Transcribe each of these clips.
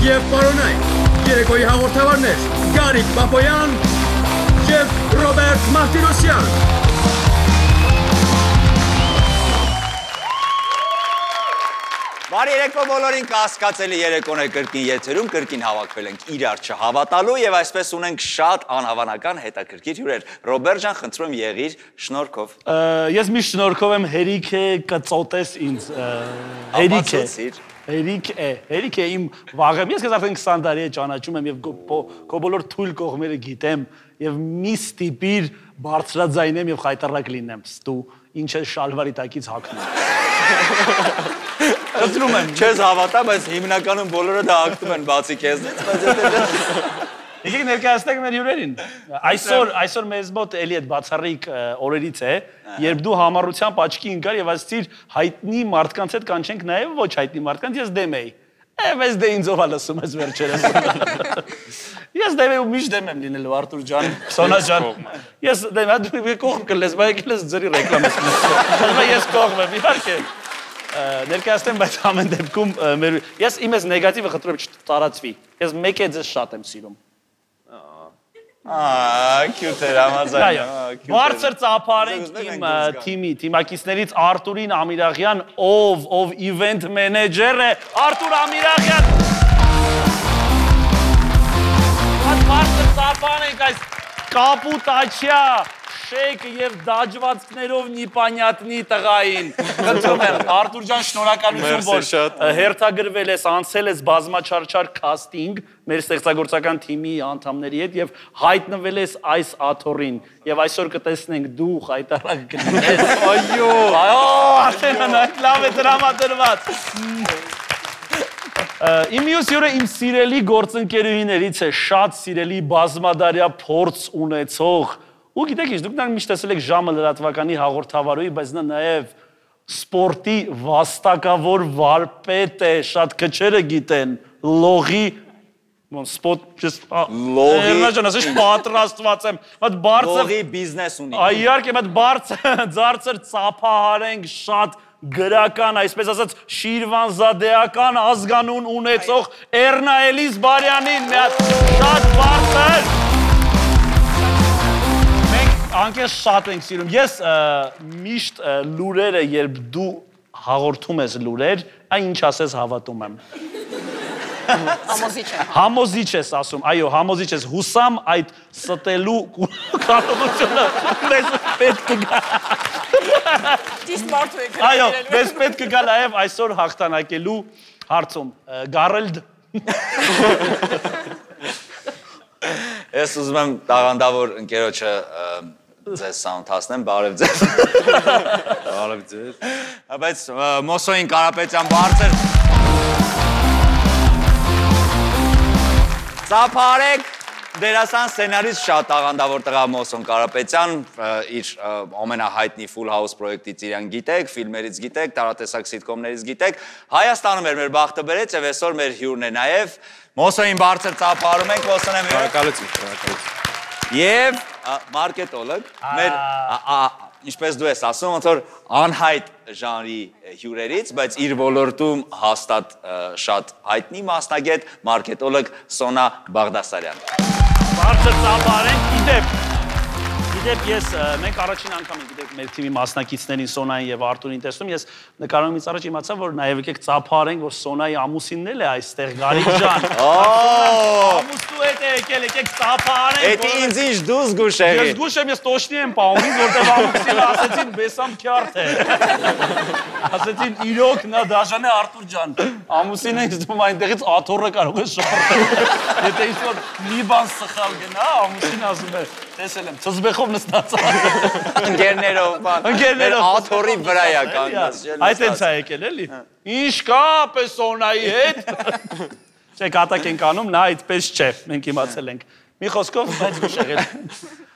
Եվ պարոնայք, երեկոյի հաղորդավարներ Գարիկ Պապոյան և Ռոբերտ Մարտիրոսյան։ Բարի երեկո բոլորին, կասկածելի երեկոն է կրկին եթերում, կրկին հավաքվել ենք իրար չհավատալու և այսպես ունենք շատ անհավանական հետաքրքիր հյուրեր։ Ռոբերտ ջան, խնդրում եմ եղիր, շնորհքով։ Ես միշտ շնորհքով եմ, հերիք է կծոտես ինձ, հերիք է իմ վաղեմ, ես քեզ արդեն 20 տարի է ճանաչում եմ և քո բոլոր թույլ կողմերը գիտեմ և մի ստիպիր բարձրաձայնեմ և խայտառակ լինեմ, ստու ինչ է շալվարի տակից հագնում։ Խնդրում եմ, չես հավատա, բայց հիմնականում բոլորը դա հագնում են բացի քեզնից, Եկեք ներկայացնենք մեր հյուրերին։ Այսօր մեզ մոտ էլի այդ բացառիկ օրերից է, երբ դու համառությամբ աչքի ընկար եւ ասացիր հայտնի մարդկանց հետ կանչենք նաեւ ոչ հայտնի մարդկանց, ես դեմ էի։ Ես դե ինձով լսում ես վերջերս։ Ես դեմ եմ միշտ դեմ եմ լինելու Արտուր ջան, Սոնա ջան։ Ես դեմ եմ, դու կողմ կլես, բայց եկել ես ձերի ռեկլամը։ Ես կողմ եմ, իհարկե։ Ներկայացնեմ, բայց ամեն դեպքում ես իմս նեգատիվը խնդրում եմ չտարածվի։ Ես մեկ է ձեզ շատ եմ սիրում։ Քյութ էր համաձայն։ Բարձր ծափարենք իմ թիմակիցներից Արտուրին Ամիրախյան, ով իվենթ մենեջեր է, Արտուր Ամիրախյան։ Բարձր ծափարենք այս կապուտաչյա շեյք և դաջվածքներով նիպանյատնի տղային։ Խնդրում եմ, Արտուր ջան, շնորհակալություն, որ հերթագրվել ես, անցել ես բազմաչարչար քաստինգ մեր ստեղծագործական թիմի անդամների հետ և հայտնվել ես այս աթոռին և այսօր կտեսնենք դու խայտառակ կլինես։ Այո, արդեն լավ է տրամադրված։ Իմ մյուս հյուրը իմ սիրելի գործընկերուհիներից է, շատ սիրելի բազմադարյա փորձ ունեցող ու գիտեք ինչ, դուք նրան միշտ տեսել եք ժամը լրատվականի հաղորդավարուի, բայց նա նաև սպորտի վաստակավոր վարպետ է, շատ քչերը գիտեն, լողի, պատրաստված եմ, լողի բիզնես ունի։ Իհարկե, բարձր ծափահարենք շատ գրական, այսպես ասած, շիրվանզադեական ազգանուն ունեցող Էռնա Էլիզբարյանին, մի հատ շատ բարձր Անկես շատ ենք սիրում, ես միշտ լուրերը, երբ դու հաղորդում ես լուրեր, այն ինչ ասես հավատում եմ։ Համոզիչ ես ասում, այո, համոզիչ ես, հուսամ այդ ստելու կարողությունը մեզ պետք կգա։ Ճիշտ մարդու եք Այո, մեզ պետք կգա նաև այսօր հաղթանակելու հարցում, Գարելդ։ Ես ուզում եմ տաղանդավոր ընկերոջը ձեզ սաունթացնեմ, բարև ձեզ։ Բարև ձեզ։ Բայց Մոսոյին Կարապետյան բարձր։ Ծափարեք դերասան սցենարիստ շատ տաղանդավոր տղա Մոսոն Կարապետյան, իր ամենահայտնի Full House պրոյեկտից իրան գիտեք, ֆիլմերից գիտեք, տարատեսակ սիթկոմներից գիտեք, Հայաստանում էր մեր բախտը բերեց և այսօր մեր հյուրն է նաև, Մոսոյին բարձր ծափարում ենք, Մոսոն եմ Շնորհակալություն։ Եվ մարկետոլոգ, մեր, ինչպես դու ես ասում, ոնց որ անհայտ ժանրի հյուրերից, բայց իր ոլորտում հաստատ շատ հայտնի մասնագետ, մարկետոլոգ Սոնա Բաղդասարյան։ Բարձր ծափարենք, գիտեք ես, մենք առաջին անգամ ենք գիտեք մեր թիմի մասնակիցներին Սոնային և Արտուրին տեսնում, ես նկարումից առաջ իմացա, որ նաև եկեք ծափարենք, որ Սոնայի ամուսինն էլ է այստեղ, Գարիկ ջան։ Ամուսնու հետ է եկել, եկեք ծափարենք։ Էդի ինձ ինչ դու զգուշ եղի։ Ես զգուշ եմ, ես տոշնի եմ պահում, ինձ որտև ամուսինը ասեցին բեսամ քյարթ է։ Ասեցին իրոք նա դաժան է Արտուր ջան։ Ամուսինը ինձ դում այնտեղից աթոռը կարող է շարժել։ Եթե ինչ-որ մի բան սխալ գնա, ամուսինը ասում է, տեսել եմ, ծզբեխով նստած։ Ընկերներով, մեր աթոռի վրա է կանգնած։ Այդ հենց է եկել էլի։ Ինչ կապ է Սոնայի հետ։ Չէ, կատակ ենք անում, նա այդպես չէ, մենք իմացել ենք։ Մի խոսքով, բայց զգուշ եղել։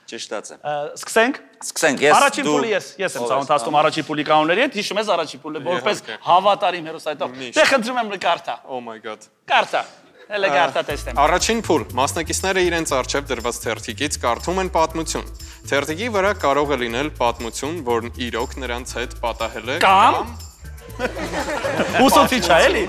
Ճշտած է։ Սկսենք։ Սկսենք, ես Առաջին փուլը ես եմ ծանոթացնում առաջին փուլի կանոնների հետ, հիշում ես առաջին փուլը, որպես հավատարիմ հերոսայտող։ Դե խնդրում եմ կարդա։ Oh my god։ Կարդա։ Հələ կարդա տեսնեմ։ Առաջին փուլ, մասնակիցները իրենց առջև դրված թերթիկից կարդում են պատմություն։ Թերթիկի վրա կարող է լինել պատմություն, որն իրոք նրանց հետ պատահել է Կամ Ուսուցիչ է, էլի։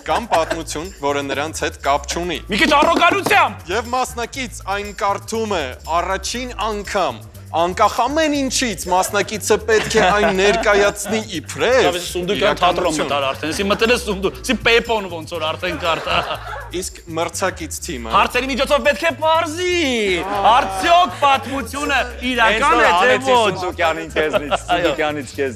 Կամ պատմություն, որը նրանց հետ կապ չունի։ Մի քիչ առոգանությամբ։ Եվ մասնակից այն կարդում է առաջին անգամ։ Անկախ ամեն ինչից մասնակիցը պետք է այն ներկայացնի իբրև Սունդուկյան թատրոն մտար արդեն, ասի մտել է սունդուկ, ասի պեպոն ոնց որ արդեն կարտա։ Իսկ մրցակից թիմը Հարցերի միջոցով պետք է պարզի, արդյոք պատմությունը իրական է թե ոչ։ Սունդուկյանին քեզնից, Սունդուկյանից քեզ։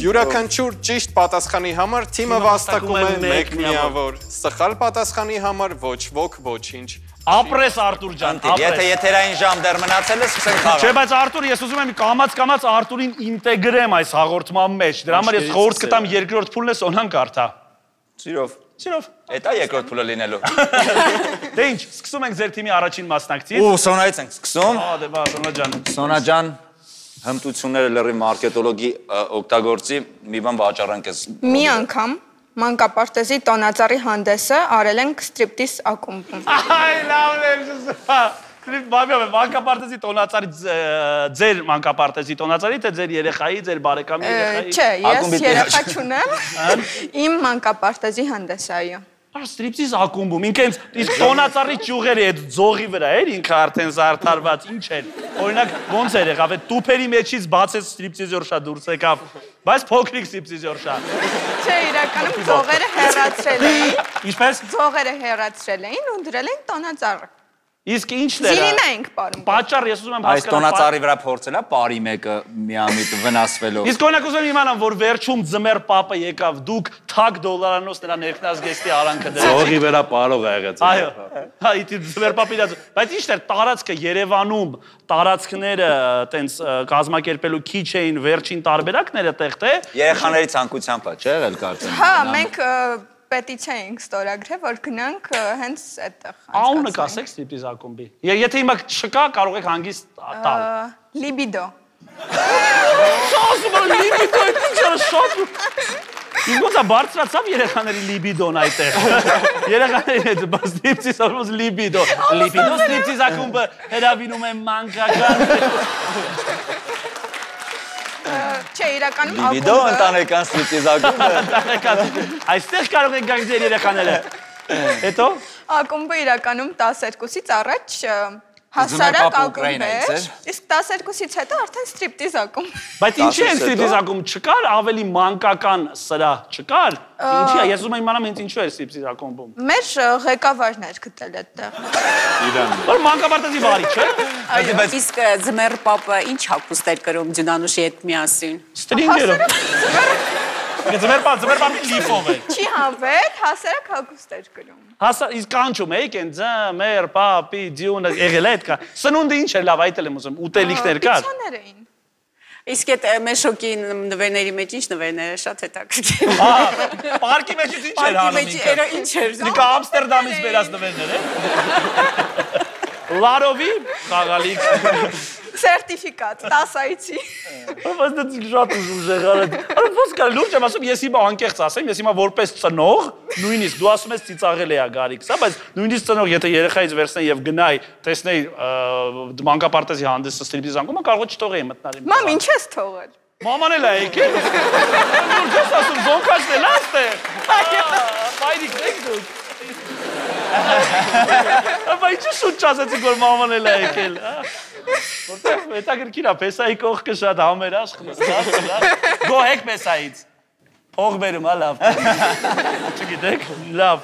Յուրաքանչյուր ճիշտ պատասխանի համար թիմը վաստակում է 1 միավոր։ Սխալ պատասխանի համար ոչ ոք ոչինչ։ Ապրես Արտուր ջան, ապրես։ Եթե եթերային ժամ դեռ մնացել է, սկսենք խաղալ։ Չէ, բայց Արտուր, ես ուզում եմ կամաց Արտուրին ինտեգրեմ այս հաղորդման մեջ։ Դրա համար ես խորհուրդ կտամ երկրորդ փուլն է Սոնան կարդա։ Սիրով։ Էդ է երկրորդ փուլը լինելու։ Դե ինչ, սկսում ենք ձեր թիմի առաջին մասնակցից։ Ու Սոնայից ենք սկսում։ Դե բա Սոնա ջան։ Սոնա ջան, հմտությունները լրի մարքետոլոգի օգտագործի, մի բան վաճառենք ես։ Մի անգամ մանկապարտեզի տոնածառի հանդեսը արել ենք ստրիպտիզ ակումբում։ Այ լավն է։ Բաբիա, մանկապարտեզի տոնածառի ձեր մանկապարտեզի տոնածառի թե ձեր երեխայի, ձեր բարեկամի երեխայի։ Չէ, ես երեխա չունեմ։ Իմ մանկապարտեզի հանդեսը, այո։ Ստրիպտիզ ակումբում, ինքենց իսկ տոնածառի ճյուղերը այդ ձողի վրա էր ինքը արդեն զարդարված, ինչ էր։ Օրինակ ոնց էր եղավ, այդ տուփերի մեջից բացեց ստրիպտիզորշա դուրս եկավ, բայց փոքրիկ ստրիպտիզորշա։ Չէ, իրականում ձողերը հեռացրել էին։ Ինչպես։ Ձողերը հեռացրել էին ու դրել էին տոնածառը։ Իսկ ինչն է։ Զիրին ենք պարում։ Պատճառ ես ուզում եմ Այս տոնածառի վրա փորձել է բարի մեկը միամիտ վնասվելով։ Իսկ օրինակ ուզում եմ իմանամ, որ վերջում ձմեր պապը եկավ, դուք թակ դոլարանոց նրա ներքնազգեստի արանքը դրեցիք։ Ձողի վրա պարող ա եղած։ Այո։ Հա, իդի ձմեր պապի դած։ Բայց ի՞նչն էր տարածքը Երևանում, տարածքները տենց կազմակերպելու քիչ էին վերջին տարբերակները տեղ թե։ Երեխաների ցանկությամբ է, չէ՞ եղել կարծեմ։ Հա, մենք պետիցիա ենք ստորագրել, որ գնանք հենց այդտեղ։ Անունը կասեք ստրիպտիզ ակումբի։ Եթե հիմա չկա, կարող եք հանգիստ տալ։ Լիբիդո։ Սոսը լիբիդո է ինչ շատ։ Իսկ ոնց է բարձրացավ երեխաների լիբիդոն այդտեղ։ Երեխաների հետ ստրիպտիզ ակումբը լիբիդո։ Լիբիդո ստրիպտիզ ակումբը հրավիրում է մանկական։ Չէ, իրականում Լիբիդո ընտանեկան ստրիպտիզ ակումբը։ Այստեղ կարող եք գալ ձեր երեխաները։ Հետո ակումբը իրականում 12-ից առաջ հասարակ ակումբ էր, իսկ 12-ից հետո արդեն ստրիպտիզ ակումբ։ Բայց ինչի է ստրիպտիզ ակումբ չկար, ավելի մանկական սրահ չկար։ Ինչի է, ես ուզում եմ իմանամ հենց ինչու է ստրիպտիզ ակումբում։ Մեր ղեկավարն էր գտել այդտեղ։ Որ մանկապարտեզի վարի, չէ։ Իսկ ձմեր պապը ինչ հագուստ էր կրում Ջնանուշի հետ միասին։ Ստրինգերը։ Ձմեր պապի լիֆով է։ Չի հանվեք, հասարակ հագուստ էր կրում։ Հասա իսկ կանչում էիք են ձմեր պապի դյունը եղել է այդ կա։ Սնունդը ինչ էր լավ, այդ էլ եմ ուզում, ուտելիքներ կար։ Պիցաներ էին։ Իսկ այդ մեշոկի նվերների մեջ ինչ նվերները շատ հետաքրքիր։ Ահա, պարկի մեջից ինչ էր անում ինքը։ Ինչ էր։ Դիկա Ամստերդամից վերած նվերներ է։ Լարովի խաղալիք։ Սերտիֆիկատ 10-այցի։ Բայց դա շատ ուժեղ եղավ։ Արա ո՞նց կա լուրջ եմ ասում, ես հիմա անկեղծ ասեմ, ես հիմա որպես ծնող, նույնիսկ դու ասում ես ծիծաղել է գարիք, սա, բայց նույնիսկ ծնող եթե երեխայից վերցնեի եւ գնայի, տեսնեի մանկապարտեզի հանդեսը ստրիպտիզ անկումը, կարող է չթողեի մտնալ իմ։ Մամ, ինչ ես թողել։ Մաման էլ է եկել։ Լուրջ ես ասում, զոնքաշն էլ աստեղ։ Մայրիկ եք դուք։ Բայց ինչ շուտ չասեցիք, որ մաման էլ է եկել։ Որտեղ հետաքրքիր է, Պեսայի կողքը շատ համերաշխ մստած։ Գոհեք Պեսայից։ Փող բերում, հա լավ։ Չգիտեք, լավ։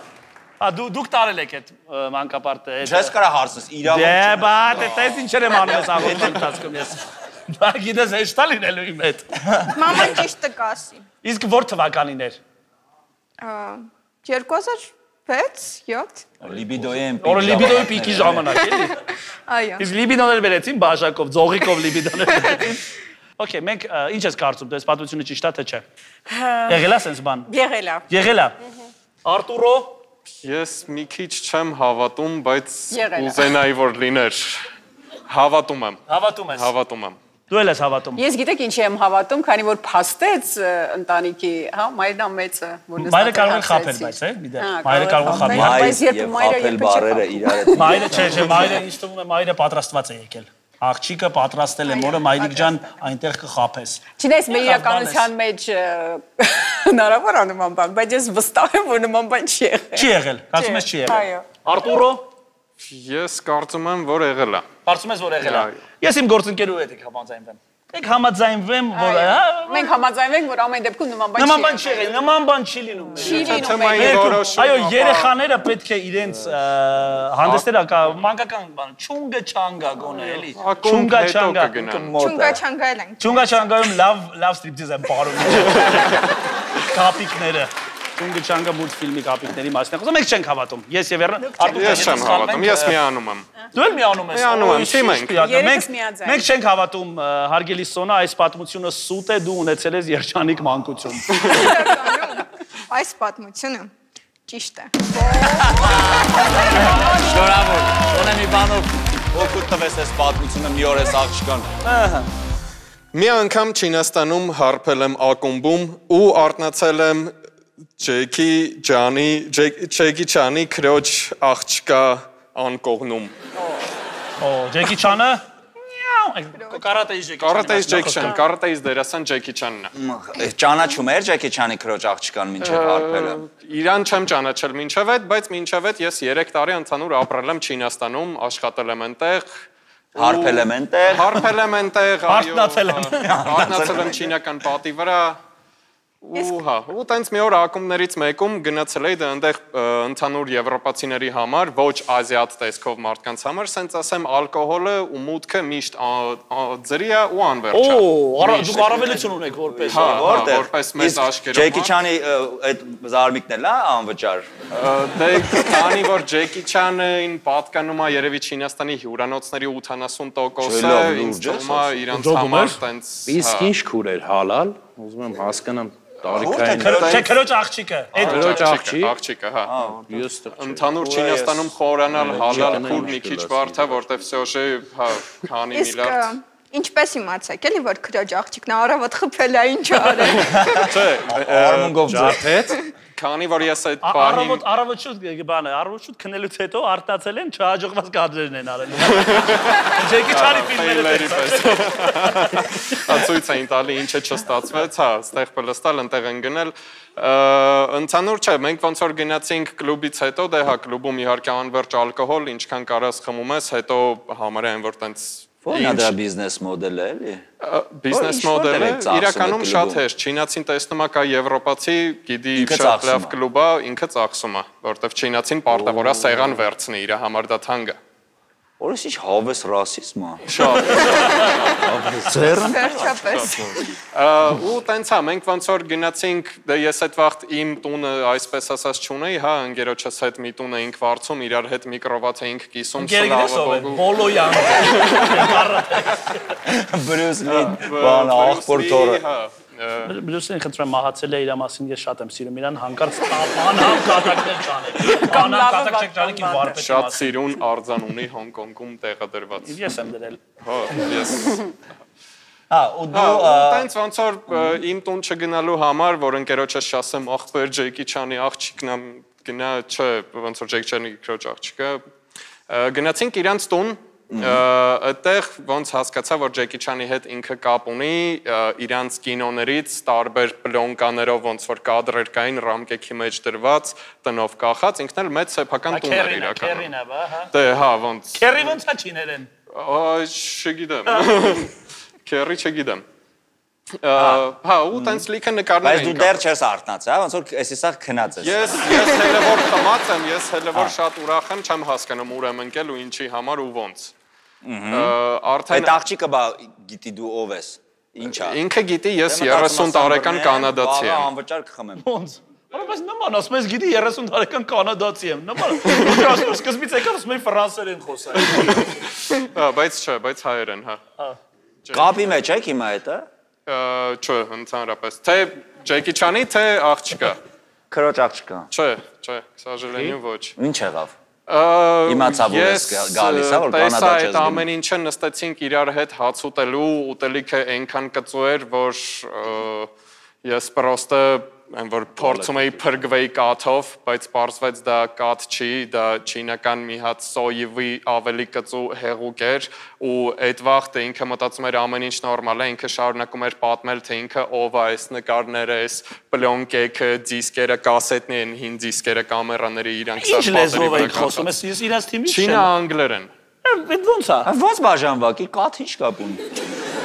Դուք տարել եք այդ մանկապարտեզը։ Չես կարա հարցնես, իրավունք։ Դե բա, տես ինչեր եմ անում ես աղոթման ընթացքում ես։ Բա գիտես հեշտ է լինելու իմ հետ։ Մաման ճիշտը կասի։ Իսկ որ թվականին էր։ 2006-7։ Լիբիդոյի են Որը լիբիդոյի պիկի ժամանակ էլի։ Այո։ Իսկ լիբիդոներ վերեցին բաժակով, ձողիկով լիբիդոներ վերեցին։ Okay, մենք ինչ ես կարծում, դες պատմությունը ճիշտ է թե չէ։ Եղել է sense բան։ Եղել է։ Եղել է։ Արտուրո Ես մի քիչ չեմ հավատում, բայց Եղել է։ ուզենայի որ լիներ։ Հավատում եմ։ հավատում ես։ Հավատում եմ։ Դու էլ ես հավատում։ Ես գիտեք ինչի եմ հավատում, քանի որ փաստեց ընտանիքի, հա, մայրն ամեծը, որ Մայրը կարող է խաբել, բայց է, մի դեռ։ Մայրը կարող է խաբել։ Բայց երբ մայրը խաբել բարերը իրար հետ։ Մայրը չէ, մայրը ինձ թվում է մայրը պատրաստված է եկել։ աղջիկը պատրաստել է մորը մայրիկ ջան այնտեղ կխափես։ Չնայած մեր իրականության մեջ հնարավոր է նման բան, բայց ես վստահ եմ, որ նման բան չի եղել։ Չի եղել, կարծում ես չի եղել։ Այո։ Արտուրո, Ես կարծում եմ, որ եղել է։ կարծում ես որ եղել է։ Ես իմ գործընկերու հետ եք համաձայնվեմ։ Եք համաձայնվեմ, որ Մենք համաձայնվենք, որ ամեն դեպքում նման բան չի եղել, նման բան չի լինում։ Չի լինում։ Այո, երեխաները պետք է իրենց հանդեսները մանկական բան, չունգը չանգա գոնե էլի։ Չունգա չանգա։ Չունգա չանգայել են։ Չունգա չանգայում լավ ստրիպտիզ են բարում։ Կապիկները։ Չունգը չանգա մուլտֆիլմի կապիկների մասին խոսում, մենք չենք հավատում։ Ես եւ Էռնը Ես չեմ հավատում, ես միանում եմ։ Դու էլ միանում ես։ Միանում եմ, թիմ ենք։ Մենք չենք հավատում, հարգելի Սոնա, այս պատմությունը սուտ է, դու ունեցել ես երջանիկ մանկություն։ Այս պատմությունը ճիշտ է։ Շնորհավոր։ Ոնե մի բանով օգուտ տվես այս պատմությունը մի օր էս աղջկան։ Մի անգամ Չինաստանում հարբել եմ ակումբում ու արթնացել եմ Ջեյքի Չանի քրոջ աղջկա անկողնում։ Ջեկի Չանը։ Կարատեից Ջեկի Չան, կարատեից դերասան Ջեկի Չանն է։ Ճանաչում էր Ջեկի Չանի քրոջ աղջկան մինչև հարբելը։ Իրան չեմ ճանաչել մինչև այդ, բայց մինչև այդ ես 3 տարի ընդհանուր ապրել եմ Չինաստանում, աշխատել եմ այնտեղ։ Հարբել եմ այնտեղ։ Հարբել եմ այնտեղ, Արթնացել եմ։ Արթնացել եմ չինական պատի վրա։ Ու տենց մի օր ակումբներից մեկում գնացել էի դա այնտեղ ընդհանուր եվրոպացիների համար, ոչ ազիատ տեսքով մարդկանց համար, սենց ասեմ ալկոհոլը ու մուտքը միշտ ձրի է ու անվերջ է։ Դուք առավելություն ունեք որպես որպես մեծ աշկերով։ Ջեկի Չանի այդ զարմիկն էլ է անվճար։ Դե քանի որ Ջեկի Չանին պատկանում է երևի Չինաստանի հյուրանոցների 80%-ը, ինձ թվում է իրանց համար տենց Իսկ ինչ քուր էր հալալ, ուզում եմ հասկանամ տարիքային։ Չէ, քրոջ աղջիկը։ Քրոջ աղջիկը, հա։ Ընդհանուր Չինաստանում խորանալ հալալ քուր մի քիչ բարդ է, որտեվ սյոժե, հա, քանի միլիարդ։ Ինչպես իմացեք, էլի որ քրոջ աղջիկն առավոտ խփել է ինչ արել։ Չէ, Արմունգով ջարդեց։ Քանի որ ես այդ պահին Առավոտ շուտ քնելուց հետո արտացել են չհաջողված կադրերն են արել։ Ջեկի Չանի ֆիլմերը ցույց էին տալի ինչ է չստացվեց, հա, ստեղ պլստալ ընտեղ են գնել։ Ընդհանուր չէ, մենք ոնց որ գնացինք կլուբից հետո, դե հա, կլուբում իհարկե անվերջ ալկոհոլ, ինչքան կարաս խմում ես, հետո համարյա են որ տենց Ո՞ն է դրա բիզնես մոդելը էլի։ Բիզնես մոդելը իրականում շատ հեշտ, չինացին տեսնում է կա եվրոպացի, գիտի շատ լավ կլուբ է, ինքը ծախսում է, որտեվ չինացին պարտավոր է սեղան վերցնի, իր համար դա թանկ է։ Որս ինչ հավես ռասիզմ է։ Շատ։ Վերջապես։ Ու տենց հա, մենք ոնց որ գնացինք, դե ես այդ վաղտ իմ տունը այսպես ասած չունեի, հա, ընկերոջս հետ մի տուն էինք վարձում, իրար հետ միկրովաց էինք կիսում, Գերգեսով Բոլոյան։ Բրյուս Լի, բան աղբոր թորը։ Բրյուսին խնդրեմ մահացել է իր մասին ես շատ եմ սիրում իրան հանկարծ անհամ կատակներ ճանել։ Անհամ կատակ չեք ճանել իմ վարպետի շատ սիրուն արձան ունի Հոնկոնգում տեղադրված։ Ես եմ դրել։ Հա, ես։ ու դու տենց ոնց որ իմ տուն չգնալու համար, որ ընկերոջս շասեմ ախպեր Ջեկի Չանի աղջիկն եմ գնա, չէ, ոնց որ Ջեկի Չանի քրոջ աղջիկը, գնացինք իրանց տուն, այդտեղ ոնց հասկացա, որ Ջեկի Չանի հետ ինքը կապ ունի իրանց կինոներից տարբեր պլոնկաներով ոնց որ կադրեր կային ռամկեքի մեջ դրված, տնով կախած, ինքն էլ մեծ սեփական տուն էր իրականում։ Քերին է, հա։ Դե հա, ոնց։ Քերի ոնց է չիներեն։ Չգիտեմ։ Քերի չգիտեմ։ Հա, ու տենց լիքը նկարներ Բայց դու դեռ չես արթնած, հա, ոնց որ էսիսա քնած ես։ Ես հələ որ խմած եմ, ես հələ որ շատ ուրախ եմ, չեմ հասկանում ուր եմ ընկել ու ինչի համար ու ոնց։ Այդ աղջիկը բա գիտի դու ով ես։ Ինչ է։ Ինքը գիտի, ես 30 տարեկան կանադացի եմ։ Անվճար կխմեմ։ Ոնց։ Բայց նման ասում ես գիտի 30 տարեկան կանադացի եմ։ Նման։ Ասում սկզբից եկավ ասում եմ ֆրանսերեն խոսա։ Բայց չէ, բայց հայերեն, հա։ Կապի մեջ եք հիմա հետը։ Չէ, ընդհանրապես։ Թե Ջեկի Չանի, թե աղջիկա։ Քրոջ աղջիկա։ Չէ, к сожалению, ոչ։ Ինչ եղավ։ Իմացա որ ես գալիս է որ կանադա չես գնում։ Այդ ամեն ինչը նստեցինք իրար հետ հաց ուտելու, ուտելիքը այնքան կծու էր, որ ես պրոստը որ փորձում էի փրկվեի կաթով, բայց պարզվեց դա կաթ չի, դա չինական մի հատ սոյավի ավելի կծու հեղուկ էր ու այդ վաղտը ինքը մտածում էր ամեն ինչ նորմալ է, ինքը շարունակում էր պատմել, թե ինքը ով է, այս նկարները, այս պլյոնկեքը, դիսկերը, կասետն են, հին դիսկերը, կամերաները իրանք Ինչ լեզվով եք խոսում, ես իրաց թիմից չեմ։ Չինա անգլերեն։ Ոնց է։ Ոնց բաժանվակի կաթ ինչ կապ ունի։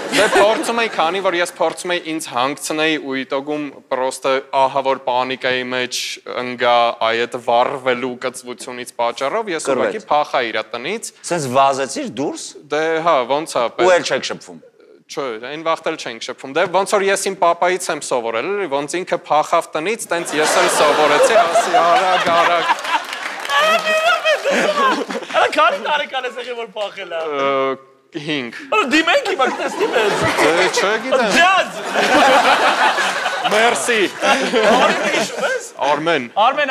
Դե փորձում էի, քանի որ ես փորձում էի ինձ հանգցնեի ու իտոգում պրոստը ահա որ պանիկայի մեջ ընկա այդ վառվելու կծվությունից պատճառով ես ուղղակի փախա իր տնից։ Սենց վազեցիր դուրս։ Դե հա, ոնց է։ Ու էլ չեք շփվում։ Չէ, այն վաղտ էլ չենք շփվում։ Դե ոնց որ ես իմ պապայից եմ սովորել, ոնց ինքը փախավ տնից, տենց ես էլ սովորեցի, ասի արագ։ Արա քանի տարեկան ես եղել որ փախել է։ 5։ Դիմենք հիմա տեսնի մեզ։ Դե չգիտեմ։ Ջազ։ Մերսի։ Արմեն հիշում ես։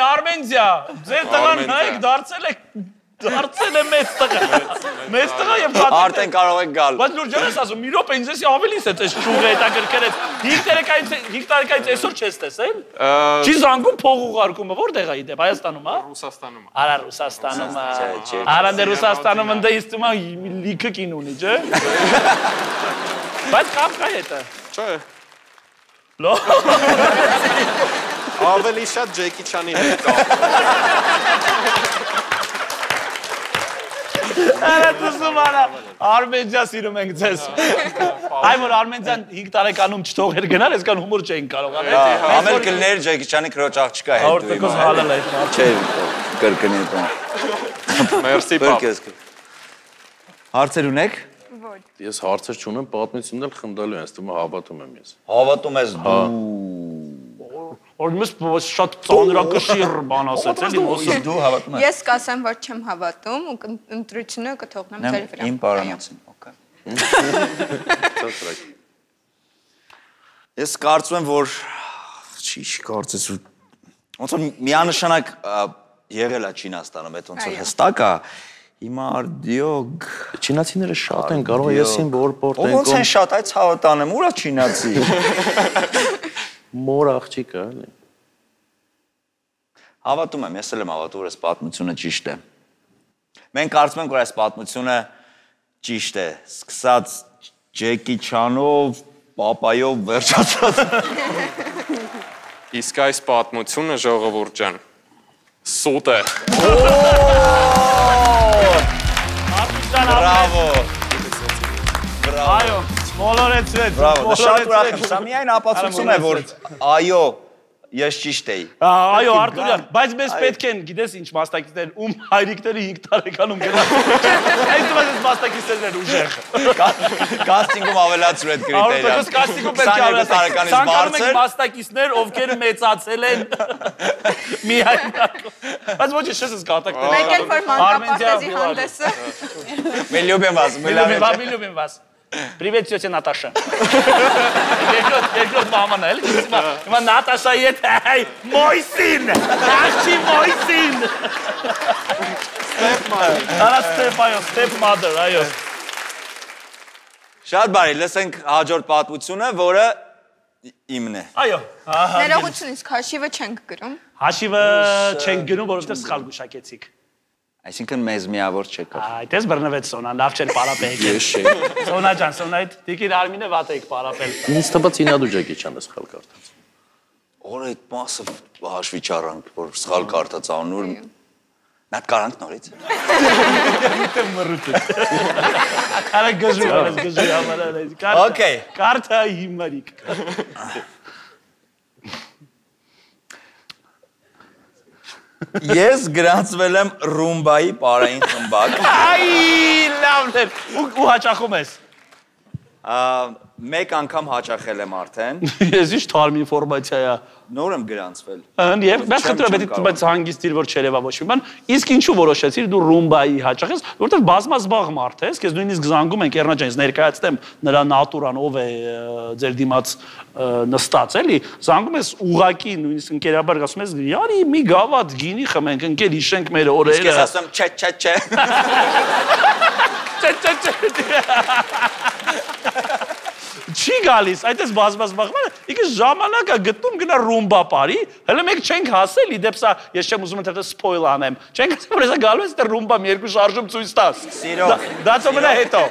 Արմենզիա։ Ձեր տղան նայեք դարձել է մեծ տղա։ Մեծ տղա եւ կատակ։ Արդեն կարող եք գալ։ Բայց լուրջ ես ասում, մի րոպե ինձ էսի ավելի է տես ճուղը հետաքրքրեց։ 5 տարեկայից այսօր չես տեսել։ Չի զանգում փող ուղարկումը որտեղ է իդեպ Հայաստանում, հա։ Ռուսաստանում։ Արա Ռուսաստանում։ Արա դե Ռուսաստանում ընդ իստում է լիքը կին ունի, չէ։ Բայց կապ կա հետը։ Չէ։ Լո։ Ավելի շատ Ջեկի Չանի հետ կա։ Արա դուսում արա, Արմենջա սիրում ենք ձեզ։ Այ որ Արմենջան 5 տարեկանում չթողեր գնալ, այսքան հումոր չէին կարող անել։ Ամել կլներ Ջեկի Չանի քրոջ աղջկա հետ։ Որտեղս հալալ է։ Չէ, կրկնի տոն։ Մերսի պապ։ Հարցեր ունեք։ Ես հարցեր չունեմ, պատմությունն էլ խնդալու են, ստում հավատում եմ ես։ Հավատում ես դու։ Օրինակ շատ ծանրակշիռ բան ասեց, էլի ոսում։ Դու հավատում ես։ Ես կասեմ, որ չեմ հավատում ու ընտրությունը կթողնեմ ձեր վրա։ Իմ պարանոցին, օքեյ։ Ես կարծում եմ, որ չի կարծես ոնց որ միանշանակ եղել է Չինաստանում, այդ ոնց որ հստակ է։ Հիմա արդյոք Չինացիները շատ են, կարող ես իմ որ պորտեն ոնց են շատ, այդ հավատանեմ, ուր է չինացի։ մոր աղջիկ է, էլի։ Հավատում եմ, ես էլ եմ հավատում, որ այս պատմությունը ճիշտ է։ Մենք կարծում ենք, որ այս պատմությունը ճիշտ է, սկսած Ջեկի Չանով, պապայով վերջացած։ Իսկ այս պատմությունը ժողովուրդ ջան, սուտ է։ Բրավո։ Այո, մոլորեցրեց։ Բրավո, դա շատ ուրախ եմ, սա միայն ապացուցում է, որ այո, ես ճիշտ էի։ Այո, Արտուրյան, բայց մեզ պետք են, գիտես ինչ մասնակիցներ, ում հայրիկները 5 տարեկանում գնան։ Այս դու ես մասնակիցներն են ուժեղ։ Կաստինգում ավելացրու այդ կրիտերիան։ Արտուրյան, կաստինգում պետք է ավելացնել։ Ցանկանում ենք մասնակիցներ, ովքեր մեծացել են միայնակ։ Բայց ոչ ես կատակ։ Մեկ էլ որ մանկապարտեզի հանդեսը։ Мы любим вас, мы любим вас. Привет, тетя Наташа. Երկրորդ մաման է, էլի։ Հիմա Նատաշայի հետ, այ, մոյ սին, աղջի մոյ սին։ Արա ստեպ, այո, step mother, այո։ Շատ բարի, լսենք հաջորդ պատմությունը, որը իմն է։ Այո։ Ներողություն, իսկ հաշիվը չենք գրում։ Հաշիվը չենք գրում, որովհետև սխալ գուշակեցիք։ Այսինքն մեզ միավոր չեկավ։ Այ, դες բռնվեց Սոնա, լավ չէր պարապել։ Ես չէ։ Սոնա ջան, Սոնայիդ դիկին Արմինը վատ եք պարապել։ Ինձ թվաց ինադու Ջեկի Չանը սխալ կարդաց։ Օրը այդ մասը հաշվի չառանք, որ սխալ կարդաց անուր։ Նա կարանք նորից։ Արա գժու համարալ է։ Okay։ Կարթա հիմարիկ։ Ես գրանցվել եմ ռումբայի պարային խմբակ։ Այ, լավն է։ Ու հաճախում ես։ Մեկ անգամ հաճախել եմ արդեն։ Ես ինչ թարմ ինֆորմացիա է։ Նոր եմ գրանցվել։ Եվ բայց խնդրեմ, բայց հանգիստիր որ չերևա ոչ մի բան։ Իսկ ինչու որոշեցիր դու ռումբայի հաճախես, որովհետև բազմազբաղ մարդ ես, քեզ նույնիսկ զանգում ենք Էռնա ջան, ներկայացնեմ նրա նատուրան, ով է ձեր դիմաց նստած, էլի, զանգում ես ուղակի նույնիսկ ընկերաբար ասում ես, «Յարի մի գավաթ գինի խմենք, ընկեր հիշենք մեր օրերը»։ Իսկ ես ասում, չէ։ Չի գալիս, այդպես բազմազբաղ, իգե ժամանակ է գտնում գնա ռումբա բարի, հələ մենք չենք հասել, իդեպ սա ես չեմ ուզում թե սպոյլ անեմ։ Չենք հասել, որ սա գալու է դեռ ռումբա մի երկու շարժում ցույց տաս։ Դա ծոմնա հետո։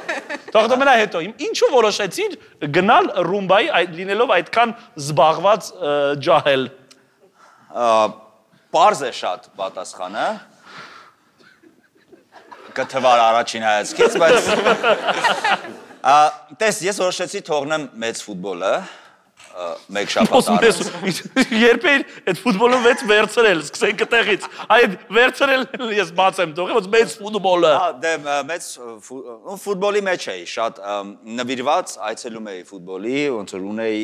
Թող մնա հետո։ Ինչու որոշեցիր գնալ ռումբայի լինելով այդքան զբաղված ջահել։ Պարզ է շատ պատասխանը։ Կթվար առաջին հայացքից, բայց տես, ես որոշեցի թողնեմ մեծ ֆուտբոլը, մեկ շաբաթ առաջ։ Երբ էր այդ ֆուտբոլը վեց վերցրել, սկսենք այդտեղից, այդ վերցրել ես բաց եմ թողել, ոնց մեծ ֆուտբոլը։ Դե մեծ ֆուտբոլի մեջ էի, շատ նվիրված այցելում էի ֆուտբոլի, ոնց որ ունեի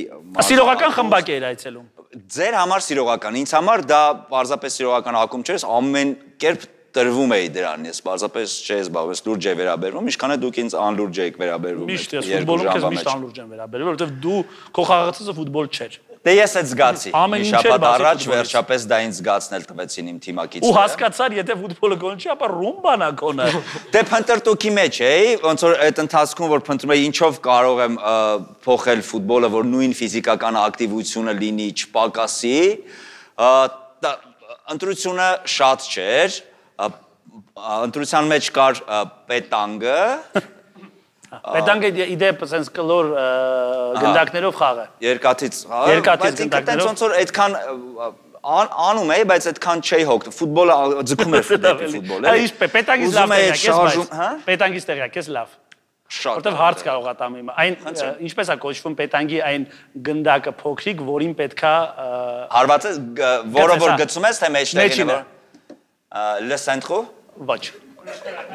Սիրողական խմբակ էիր այցելում։ Ձեր համար սիրողական, ինձ համար դա պարզապես սիրողական ակում չէր, ամեն կերպ տրվում էի դրան, ես պարզապես չէի զբաղվում, լուրջ էի վերաբերվում, ինչքան է դուք ինձ անլուրջ եք վերաբերվում։ Միշտ ես ֆուտբոլում քեզ միշտ անլուրջ եմ վերաբերվում, որովհետև դու քո խաղացածը ֆուտբոլ չէր։ Դե ես այդ զգացի։ Մի շաբաթ առաջ վերջապես դա ինձ զգացնել տվեցին իմ թիմակիցները։ Ու հասկացար, եթե ֆուտբոլը գոն չի, ապա ռումբան է գոնը։ Դե փնտրտուքի մեջ էի, ոնց որ այդ ընթացքում որ փնտրում էի ինչով կարող եմ փոխել ֆուտբոլը, որ նույն ֆիզիկական ակտիվությունը լինի, չպակասի, ընտրությունը շատ չէր, ընտրության մեջ կար պետանգը։ Պետանգը իդեպ sense կլոր գնդակներով խաղը։ Երկաթից խաղը։ Երկաթից գնդակներով։ Ոնց որ այդքան անում էի, բայց այդքան չէի հոգ։ Ֆուտբոլը ձգում էր ֆուտբոլը։ Այ պետանգից լավ տեղյակ ես, բայց պետանգից տեղյակ ես լավ։ Շատ։ Որտեվ հարց կարող է տամ իմը։ Այն ինչպես է կոչվում պետանգի այն գնդակը փոքրիկ, որին պետքա հարված է, որը որ գցում ես, թե մեջտեղին է։ Le centre։ Ոչ։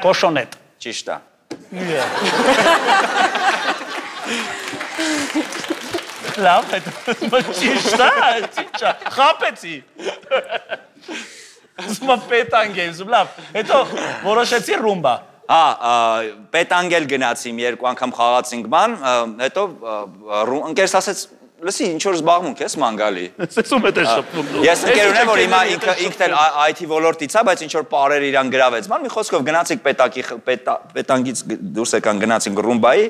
Կոշոնետ։ Ճիշտ է։ Լավ, հետո ճիշտ է, խապեցի։ Զմա պետանգ եմ, զմ լավ, հետո որոշեցի ռումբա։ Պետանգել գնացիմ երկու անգամ խաղացինք բան, հետո ընկերս ասեց, լսի, ինչ-որ զբաղմունք ես մանգալի։ Սեսում է տես շպում։ Ես ընկեր ունեմ, որ հիմա ինքն էլ IT ոլորտից է, բայց ինչ-որ պարեր իրան գրավեց։ Ման մի խոսքով գնացինք պետանգից դուրս եկան գնացինք ռումբայի,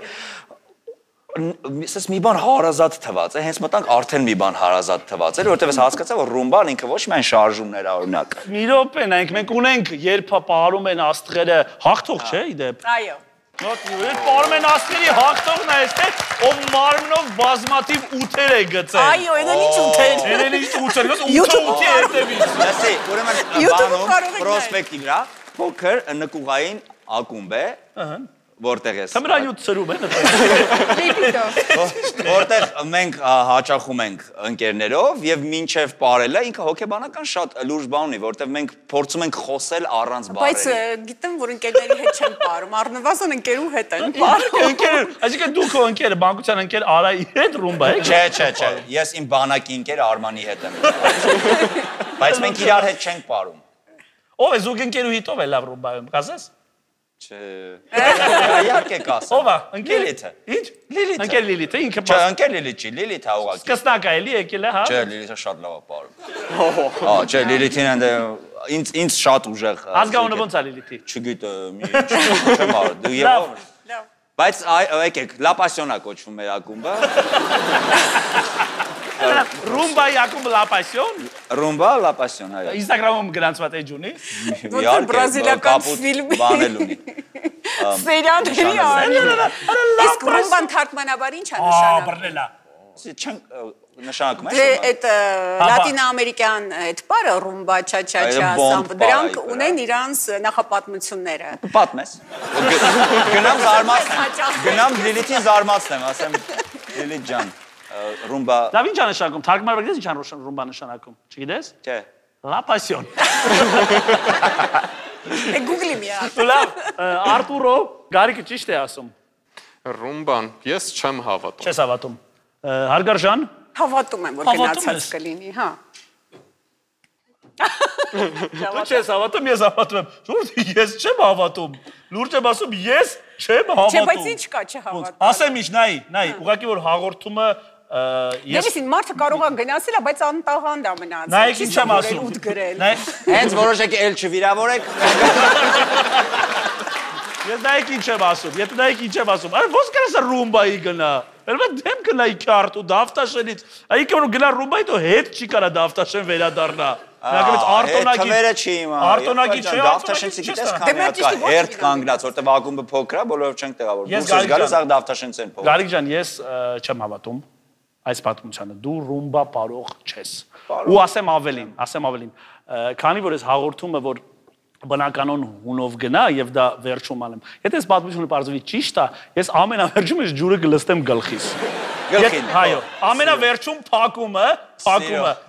ասես մի բան հարազատ թված է, հենց մտանք արդեն մի բան հարազատ թված էր, որտեղ ես հասկացա, որ ռումբան ինքը ոչ միայն շարժումներ օրինակ։ Մի րոպե նայենք, մենք ունենք, երբ պարում են աստղերը, հաղթող չէ, իդեպ։ Այո։ Երբ պարում են աստղերի հաղթողն է, այստեղ, ով մարմնով բազմաթիվ ուտեր է գծել։ Այո, այնն ինչ ուտեր։ Այնն ինչ ուտեր, ուտի հետևից։ Լսի, ուրեմն բանում պրոսպեկտի վրա փոքր նկուղային ակումբ է, որտեղ ես։ Թմրանյութ ծրում են։ Որտեղ մենք հաճախում ենք ընկերներով եւ մինչեւ բարելը ինքը հոգեբանական շատ լուրջ բան ունի, որտեղ մենք փորձում ենք խոսել առանց բարերի։ Բայց գիտեմ, որ ընկերների հետ չեն բարում, առնվազն ընկերու հետ են բարում։ Ընկեր, այսինքն դու քո ընկերը, բանկության ընկեր Արայի հետ ռումբա եք։ Չէ, ես իմ բանակի ընկեր Արմանի հետ եմ։ Բայց մենք իրար հետ չենք բարում։ Ո՞վ է զուգ ընկերու հետով է լավ ռումբայում, կասես։ Չէ։ Իհարկե կասեմ։ Ո՞վ է, ընկեր Լիլիթը։ Ինչ։ Լիլիթը։ Ընկեր Լիլիթը ինքը Չէ, ընկեր Լիլիթ չի, Լիլիթը ուղղակի։ սկսնակա էլի եկել է, հա։ Չէ, Լիլիթը շատ լավ է բարում։ Չէ, Լիլիթին ընդ ինձ շատ ուժեղ։ Ազգանունը ոնց է Լիլիթի։ Չգիտեմ, չեմ հարը։ Դու եւ Բայց եկեք, La Pasión-ա կոչվում մեր ակումբը։ Ռումբայի ակումբը La Pasión։ Rumba La Pasión, այո։ Instagram-ում գրանցված էջ ունի։ Որտեղ բրազիլիական ֆիլմ բանել ունի։ Սերիալների անի։ Իսկ ռումբան թարգմանաբար ինչ է նշանակում։ Բռնելա։ Նշանակում է։ Դե այդ լատինաամերիկյան այդ բառը ռումբա, չա-չա-չա, սամբ, դրանք ունեն իրանց նախապատմությունները։ Պատմես։ Գնամ Լիլիթին զարմացնեմ, ասեմ Լիլիթ ջան, ռումբա։ Լավ ինչ է նշանակում, թարգմանաբար ինչ է ռումբա նշանակում, չգիտես։ Չէ։ La Pasión։ Գուգլի մի հատ։ Լավ, Արտուրո, Գարիկը ճիշտ է ասում։ Ռումբան, ես չեմ հավատում։ Չես հավատում։ Հարգարժան։ Հավատում եմ, որ գնացած կլինի, հա։ Դու չես հավատում, ես հավատում եմ։ Շուրջ ես չեմ հավատում։ Լուրջ եմ ասում, ես չեմ հավատում։ Չէ, բայց ինչ կա չհավատալ։ Ասեմ ինչ, նայ, ուղղակի որ հաղորդումը Դերիսին մարդը կարող է գնացել, բայց անտաղանդ է մնացել։ Նայեք ինչ եմ ասում։ Ուտ գրել։ Հենց որոշեք էլ չվիրավորեք։ Ես նայեք ինչ եմ ասում, եթե նայեք ինչ եմ ասում։ Արա ո՞նց կարես ռումբայի գնա։ Վերբա դեմ գնայի քարտ ու Դավթաշենից։ Այ եկե որ գնա Ռումբայից ու հետ չի կարա Դավթաշեն վերադառնա։ Նրանից արտոնագի։ Թվերը չի իմա։ Արտոնագի չէ, Դավթաշենցի գիտես քանի հատ կա հերթ կանգնած, որտեղ ակումբը փոքր է, բոլորով չենք տեղավորվում։ Դուրս գալիս աղ Դավթաշենց են փոխում։ Գարիկ ջան, ես չեմ հավատում այս պատմությանը։ Դու ռումբա պարող չես։ Ու ասեմ ավելին, քանի որ ես հաղորդումը որ բնականon հունով գնա եւ դա վերջում անեմ։ Եթե այս պատմությունը բարձվի ճիշտ է, ես ամենավերջում ես ջուրը կլստեմ գլխիս։ Գլխին։ Այո, ամենավերջում փակումը,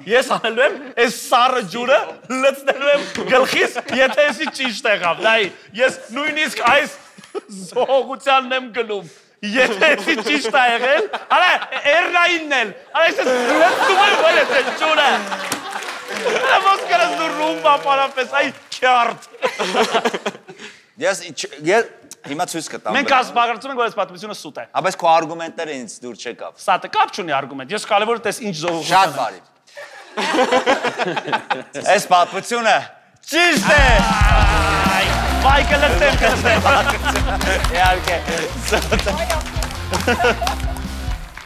ես անելու եմ այս սառը ջուրը լցնելու եմ գլխիս, եթե էսի ճիշտ եղավ։ Նայ, ես նույնիսկ այս զողությունն եմ գնում։ Եթե էսի ճիշտ է եղել, արա էրնայինն էլ, արա ես լցնում եմ որ ես ջուրը։ Ոնց կարաս դու ռումբա պարապես, այ քյարտ։ Ես հիմա ցույց կտամ։ Մենք ասպարծում ենք որ այս պատմությունը սուտ է։ Բայց քո արգումենտները ինձ դուր չեկավ։ Սա կապ չունի արգումենտ։ Ես կարևորը տես ինչ զողություն։ Շատ բարի։ Այս պատմությունը ճիշտ է։ Վայ կլստեմ։ Իհարկե։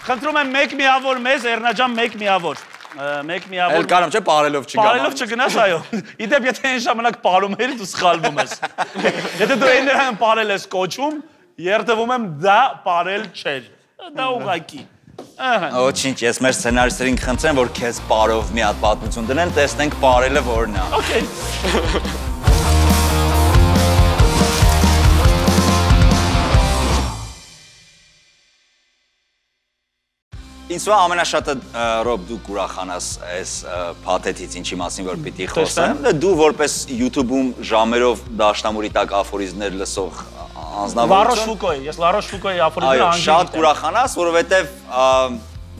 Խնդրում եմ մեկ միավոր մեզ, Էրնաջան մեկ միավոր։ Մեկ միավոր։ Էլ կարամ չէ բարելով չգամ։ Բարելով չգնաս, այո։ Իդեպ եթե այն ժամանակ բարում էիր, դու սխալվում ես։ Եթե դու այն բարել ես կոչում, երթվում եմ դա բարել չէր։ Դա ուղղակի։ Ոչինչ, ես մեր սցենարիստերին կխնդրեմ, որ քեզ բարով մի հատ պատմություն դնեն, տեսնենք բարելը որն է։ Okay։ Ինձ թվում է ամենաշատը Ռոբ դու կուրախանաս այս փաթեթից ինչի մասին որ պիտի խոսեմ։ Դու որպես YouTube-ում ժամերով դաշնամուրի տակ աֆորիզմներ լսող անձնավորություն։ Լարոշ Ֆուկոյ, ես Լարոշ Ֆուկոյի աֆորիզմները անգլերեն։ Այո, շատ կուրախանաս, որովհետև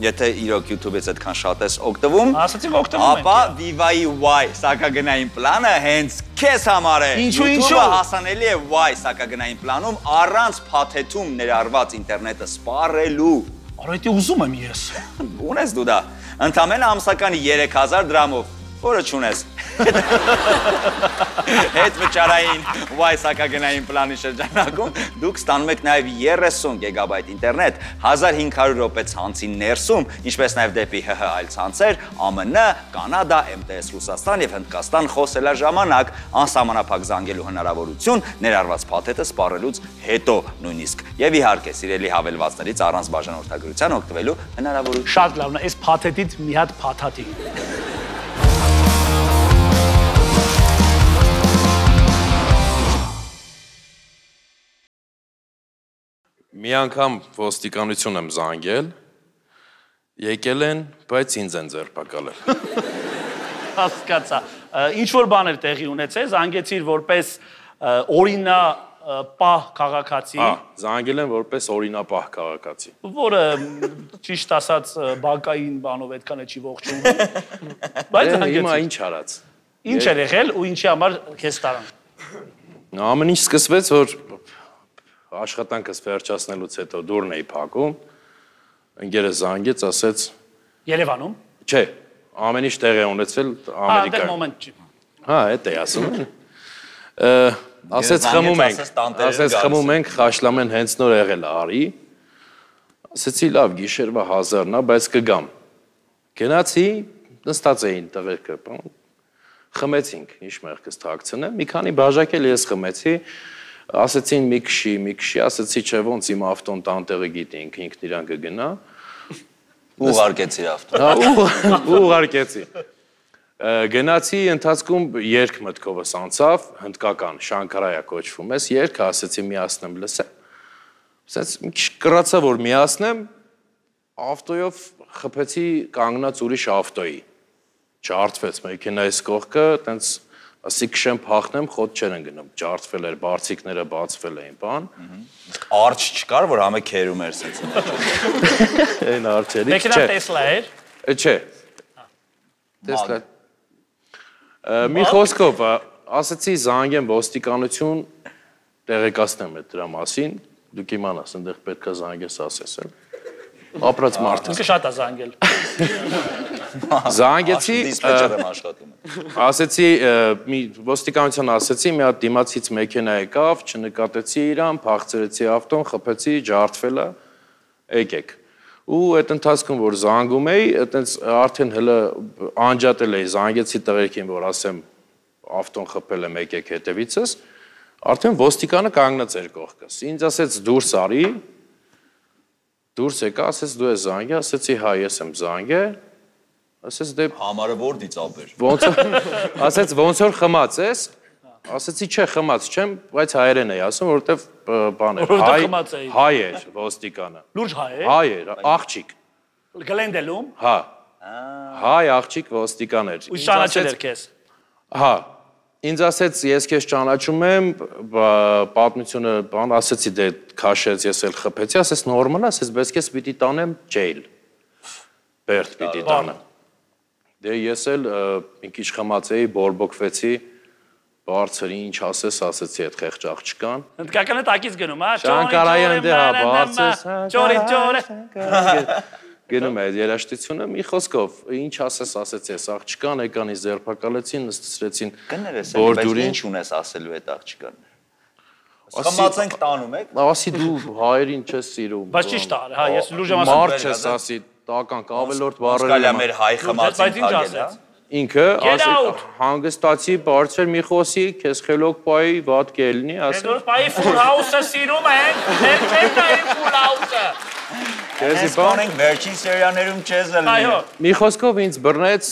եթե իրոք YouTube-ից այդքան շատ ես օգտվում, ասացիք օգտվում ենք։ ապա Viva-ի Y սակագնային պլանը հենց քեզ համար է։ YouTube-ը հասանելի է Y սակագնային պլանում առանց փաթեթում ներառված ինտերնետը սպառելու։ Արայտի ուզում եմ ես։ Ունես դու դա։ Ընդամենը ամսական 3000 դրամով, որը չունես։ Հետ վճարային Y սակագնային պլանի շրջանակում դուք ստանում եք նաև 30 գիգաբայթ ինտերնետ, 1500 րոպե ցանցի ներսում, ինչպես նաև դեպի ՀՀ այլ ցանցեր, ԱՄՆ, Կանադա, MTS Ռուսաստան եւ Հնդկաստան խոսելաժամանակ, անսահմանափակ զանգելու հնարավորություն, ներառված փաթեթը սպառելուց հետո նույնիսկ։ Եվ իհարկե, սիրելի հավելվածներից առանց բաժանորդագրության օգտվելու հնարավորություն։ Շատ լավն է, այս փաթեթից մի հատ փաթաթի։ Մի անգամ ոստիկանություն եմ զանգել, եկել են, բայց ինձ են ձերբակալել։ Հասկացա։ Ինչ որ բաներ տեղի ունեցել, զանգեցիր որպես օրինապահ քաղաքացի։ Զանգել են որպես օրինապահ քաղաքացի։ Որը ճիշտ ասած բանկային բանով այդքան է չի ողջում։ Բայց հիմա ինչ արած։ Ինչ էր եղել ու ինչի համար քեզ տարան։ Ամեն ինչ սկսվեց, որ աշխատանքս վերջացնելուց հետո դուրն էի փակում, ընկերս զանգեց, ասեց Երևանում։ Չէ, ամեն ինչ տեղի ունեցել Ամերիկայում։ Դե մոմենտ չի։ Էդ է ասում են։ Ասեց խմում ենք, Խաշլամեն հենց նոր եղել արի։ Ասեցի լավ, գիշերվա 1000-ն է, բայց կգամ։ Գնացի, նստած էին տղերքը, խմեցինք, ինչ մեղքս թաքցնեմ, մի քանի բաժակ էլ ես խմեցի։ Ասեցին մի քշի, ասեցի չէ ոնց իմ ավտոն տանտեղը գիտի ինքն իրան կգնա։ Ուղարկեցի ավտոն։ Ուղարկեցի։ Գնացի ընթացքում երգ մտքովս անցավ, հնդկական, Շանկարայա կոչվում ես, երգը ասեցի միացնեմ լսեմ։ Ասեց մի քիչ կռացա որ միացնեմ, ավտոյով խփեցի կանգնած ուրիշ ավտոյի։ Ջարդվեց մեքենայիս կողքը, տենց ասի քշեմ փախնեմ, խոտ չեն գնում, ջարդվել էր, բարձիկները բացվել էին, բան։ Արջ չկար, որ համը քերում էր սենց։ Այն արջերի։ Մեքենա Տեսլա էր։ Չէ։ Տեսլա։ Մի խոսքով, ասեցի զանգեմ ոստիկանություն, տեղեկացնեմ այդ դրա մասին, դուք իմանաս, այնտեղ պետք է զանգես ասես, էլ։ Ապրած մարդ։ Ինքը շատ է զանգել։ Զանգեցի, դիսպեչեր եմ աշխատում։ ասեցի, ոստիկանության ասեցի, մի հատ դիմացից մեքենա եկավ, չնկատեցի իրան, փախցրեցի ավտոն, խփեցի, ջարդվել է, եկեք։ ու այդ ընթացքում որ զանգում էի, այտենց արդեն հələ անջատել էի, զանգեցի տղերքին, որ ասեմ ավտոն խփել եմ, եկեք հետևիցս, արդեն ոստիկանը կանգնած էր կողքս։ Ինձ ասեց դուրս արի, դուրս եկա, ասեց դու ես զանգե, ասեցի հա ես եմ զանգե, ասեց դե Համարը որ դիծապեր։ Ասեց ոնց որ խմած ես, ասեցի չէ խմած չեմ, բայց հայերեն էի ասում, որովհետև բան էր, հայ էր ոստիկանը։ Լուրջ հայ է։ Հայ էր, աղջիկ։ Գլենդելում։ Հա։ Հայ աղջիկ ոստիկան էր։ Ու ճանաչել էր քեզ։ Հա։ Ինձ ասեց ես քեզ ճանաչում եմ, պատմությունը բան ասեցի դե քաշեց, ես էլ խփեցի, ասեց նորմալ, ասեց բայց քեզ պիտի տանեմ ջեյլ։ Բերդ պիտի տանեմ։ Դե ես էլ մի քիչ խմած էի, բորբոքվեցի, բարձր ինչ ասես, ասեցի այդ խեղճ աղջկան։ Ընդկականը տակից գնում, հա։ Շանկարայան դե հա, բարձր։ Ճորի։ Գնում է այդ երաժշտությունը, մի խոսքով, ինչ ասես, ասեցի այս աղջկան, եկան ինձ ձերբակալեցին, նստեցրեցին բորդուրին։ Ինչ ունես ասելու այդ աղջկան։ Խմած ենք տանում եք։ Ասի դու հայերին չես սիրում։ Բայց ճիշտ է, հա, ես լուրջ եմ ասում։ Մարդ չես ասի, տական կավելորդ բառեր։ Սկալյա մեր հայ խմածին թագել, հա։ Ինքը հանգստացի, բարձր մի խոսի, քեզ խելոք պայի, վատ կելնի, ասի։ Ես պայի full house-ը սիրում ենք, մեր չենք այն full house-ը։ Քեզի բան ենք վերջին սերիաներում չես ելնի։ Այո։ Մի խոսքով ինձ բռնեց,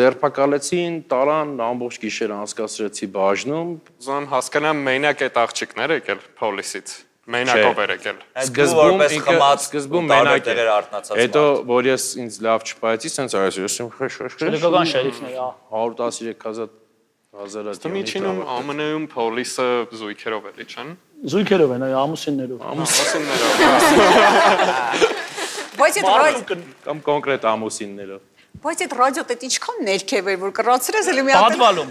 ձերբակալեցին, տարան, ամբողջ գիշեր անցկացրեցի բաժնում։ Ուզում հասկանամ մենակ այդ աղջիկներ եկել փոլիսից։ Մենակով էր եկել։ Սկզբում մենակ էր, հետո որ ես ինձ լավ չպայեցի, սենց արեցի, ես իմ խշ։ Շերիկական շերիֆն է, հա։ 113,000 Ստո միջինում ԱՄՆ-ում փոլիսը զույգերով էլի, չեն։ Զույգերով են, այո, ամուսիններով։ Բայց այդ կամ կոնկրետ ամուսիններով։ Բայց այդ ռադիոտ այդ ինչքան ներքև էր, որ կրացրես էլի մի Պատվալում։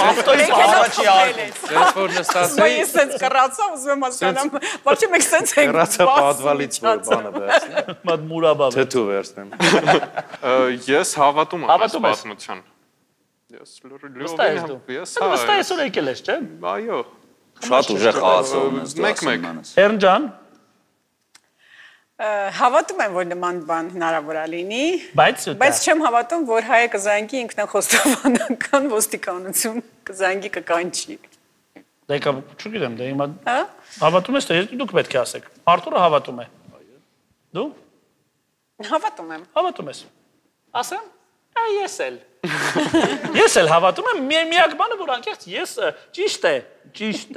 Ավտոյի առաջի արկում։ Ես որ նստած էի, Ես սենց կրացա, ուզում եմ հասկանամ, բաչի մեկ սենց ենք կրացա պատվալից որ բանը վերցնեմ։ Մատ մուրաբա։ Թթու վերցնեմ։ Ես հավատում եմ այս Հավատում ես։ պատմության։ Ես Վստահ ես դու։ Ես Վստահ ես որ եկել ես, չէ՞։ Այո։ Շատ ուժեղ խաղացող ես դու։ Մեկ-մեկ։ Էրն ջան, Հավատում եմ, որ նման բան հնարավոր է լինի, բայց չեմ հավատում, որ հայը կզանգի ինքնախոստովանական ոստիկանություն կզանգի կկանչի։ Դե կա, չգիտեմ, դե հիմա Հա? հավատում ես, թե դուք պետք է ասեք։ Արտուրը հավատում է։ Դու Հավատում եմ։ հավատում ես։ Ասեմ, ես էլ։ Ես էլ հավատում եմ, միակ բանը որ անկեղծ ես ճիշտ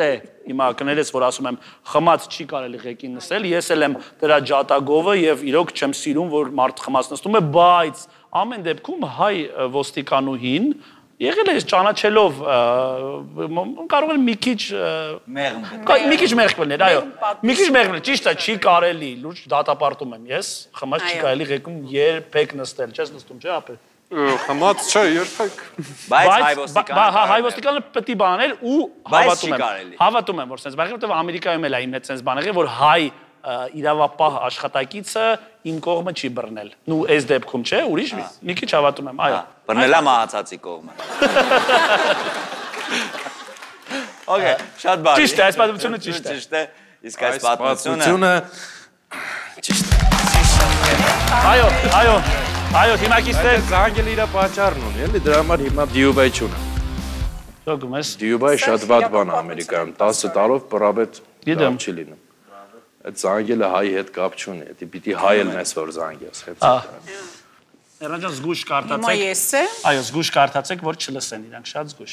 է։ Հիմա կներես որ ասում եմ խմած չի կարելի ղեկին նստել, ես էլ եմ դրա ջատագովը եւ իրոք չեմ սիրում որ մարդ խմած նստում է, բայց ամեն դեպքում հայ ոստիկանուհին եղել է ճանաչելով կարող է մի քիչ մեղմ լինել, այո։ Մի քիչ մեղմ լինել, ճիշտ է, չի կարելի, լուրջ դատապարտում եմ ես, խմած չի կարելի ղեկում երբեք նստել, չես նստում, չէ՞ ապեր։ Խմած չէ, երբեք։ Բայց հայ ոստիկանը պետք է բաներ ու հավատում եմ որ sense բախի որտեվ Ամերիկայում էլ է իմ հետ sense բան եղել որ հայ իրավապահ աշխատակիցը իմ կողմը չի բռնել։ Նու այս դեպքում չէ, ուրիշ մի քիչ հավատում եմ, այո։ բռնելա մահացածի կողմը։ Okay, շատ բարի։ Ճիշտ է, այս պատմությունը ճիշտ է։ Ճիշտ է։ Իսկ այս պատմությունը ճիշտ է։ Այո, հիմա կիստեր Զանգել իր պատճառն ունի, էլի դրա համար հիմա Դյուբայ չունեմ։ Դոգում ես։ Դյուբայ շատ վատ բան է Ամերիկայում, 10 տարով պրավետ Գիտեմ։ չի լինում։ Այդ զանգելը հայի հետ կապ չունի, դա պիտի հայ ելնես որ զանգես, հետ։ Էրանջան զգուշ Հիմա կարդացեք։ ես է։ Այո, զգուշ կարդացեք, որ չլսեն իրանք, շատ զգուշ։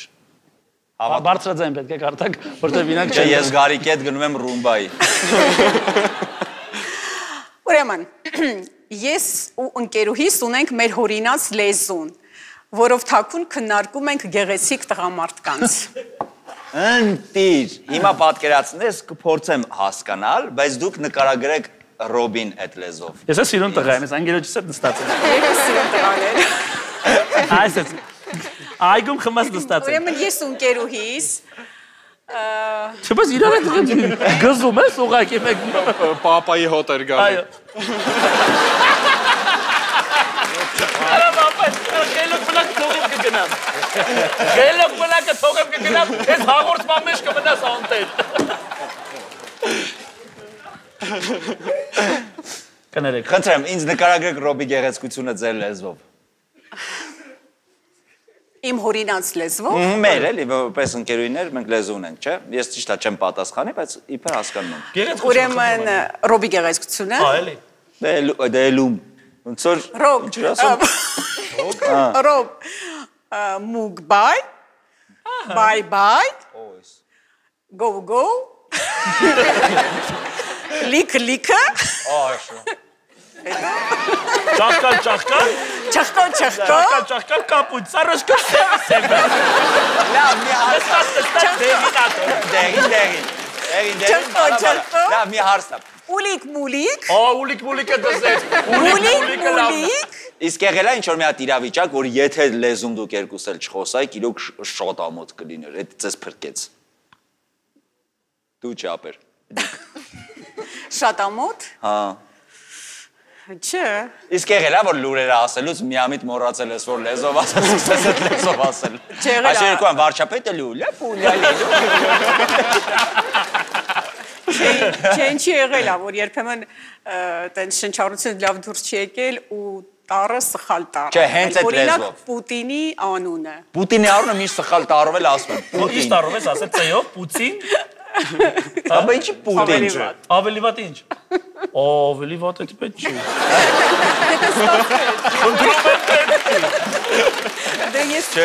Բարձրաձայն պետք է կարդաք, որտեղ իրանք Չէ, ես Գարիկի հետ գնում եմ ռումբայի։ Ուրեմն, ես ու ընկերուհիս ունենք մեր հորինած լեզուն, որով թաքուն քննարկում ենք գեղեցիկ տղամարդկանց։ Ընտիր, հիմա պատկերացնես կփորձեմ հասկանալ, բայց դուք նկարագրեք Ռոբին այդ լեզով։ Ես ես սիրուն տղա եմ, ես անգելոջից հետ նստած եմ։ Ես սիրում տղաներ։ Այսպես այգում խմած նստած եմ։ Ուրեմն ես ու ընկերուհիս Չպես իրար հետ գզում ես ուղակի մեկ Պապայի հոտ էր գալի։ Այո։ Արա բապա, գելոք բլակ թողեմ կգնամ։ Գելոք բլակը թողեմ կգնամ, ես հաղորդման մեջ կմնաս անտեր։ Կներեք։ Խնդրեմ, ինձ նկարագրեք Ռոբի գեղեցկությունը ձեր լեզվով։ Իմ հորինած լեզվով։ Մեր էլի, որպես ընկերուհիներ մենք լեզու ունենք, չէ՞։ Ես ճիշտ է չեմ պատասխանի, բայց իբր հասկանում եմ։ Ուրեմն Ռոբի գեղեցկությունը։ Էլի։ Դե լում։ Ոնց որ Ռոբ մուգ բայ go լիքը Ճախկալ կապույտ, սարոշկը սևը։ Լավ, մի հարցը։ Ուլիկ Ուլիկ է դզեց։ Ուլիկ Իսկ եղել է ինչ-որ մի հատ իրավիճակ, որ եթե լեզում դուք երկուս էլ չխոսայիք, իրոք շատ ամոթ կլիներ, այդ ձեզ փրկեց։ Դու չապեր։ Շատ ամոթ։ Հա։ Չէ։ Իսկ եղել է որ լուրերը ասելուց միամիտ մոռացել ես որ լեզով ասել, սկսես այդ լեզով ասել։ Այս երկու են վարչապետը լուլա պուլալի։ Չի եղել է, որ երբեմն տենց շնչառություն լավ դուրս չի եկել ու տարը սխալ տարը։ Չէ, հենց այդ լեզվով։ Օրինակ Պուտինի անունը։ Պուտինի անունը միշտ սխալ տարով էլ ասում են։ Ինչ տարով ես ասել ծեյով, Պուտին։ Ապա ինչի Պուտին չէ։ Ավելի վատ ինչ։ Ավելի վատ է պետք չի։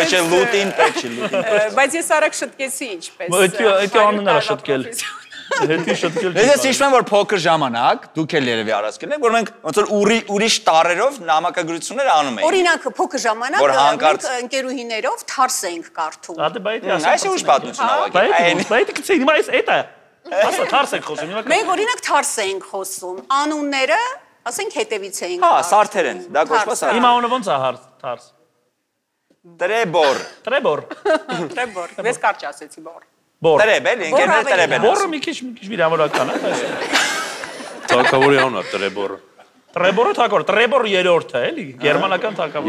Չէ, լուտին պետք չի, լուտին։ Բայց ես արագ շտկեցի ինչպես։ Այդ անունն էր շտկել։ Հետի շտկել։ Ես հիշում եմ որ փոքր ժամանակ դուք էլ երևի առասկել եք որ մենք ոնց որ ուրիշ տարերով նամակագրություններ անում էինք։ Օրինակ փոքր ժամանակ մենք ընկերուհիներով թարս էինք կարդում։ Այս ուշ պատմություն ավագի։ Բայց գցեի հիմա այս էտա։ Ասա թարս եք խոսում հիմա։ Մենք օրինակ թարս էինք խոսում։ Անունները, ասենք հետևից էինք։ Հա, սարթեր են։ Դա կոչվում է սարթ։ Իմ անունը ոնց է թարս։ Տրեբոր։ Ես կարճ ասեցի բոր։ Տրեբ էլի, ինքերները տրեբ են։ Բորը մի քիչ վիրավորական է, այս։ Թագավորի անունը Տրեբորը։ Տրեբորը թագավոր, Տրեբոր երրորդը էլի, գերմանական թագավոր։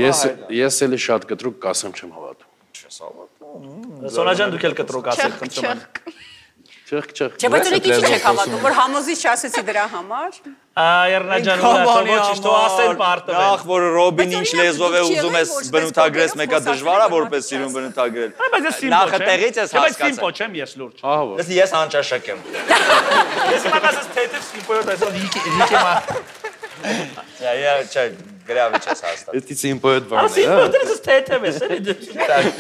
Ես էլի շատ կտրուկ կասեմ չեմ հավատում։ Սոնաջան դուք էլ կտրուկ ասեք, խնդրում եմ։ Չխ։ Չէ, բայց ուրեք ինչի չեք հավատում, որ համոզիչ ասեցի դրա համար։ Երնաջան ոչինչ թող ասեն պարտվել։ Նախ որ Ռոբին ինչ լեզվով է ուզում ես բնութագրես, մեկը դժվար է որպես սիրուն բնութագրել։ Բայց ես սիմպլ չեմ։ Նախը տեղից ես Բայց հասկացա։ սիմպլ չեմ, ես լուրջ։ Ես անճաշակ եմ։ Ես հիմա ասես թեթև սիմպլոտ այսօր լիքը մա։ Չէ, գրավիչ ես հաստատ։ Էդի սիմպոյդ բան է։ Սիմպլ դրես թեթև է, էլի։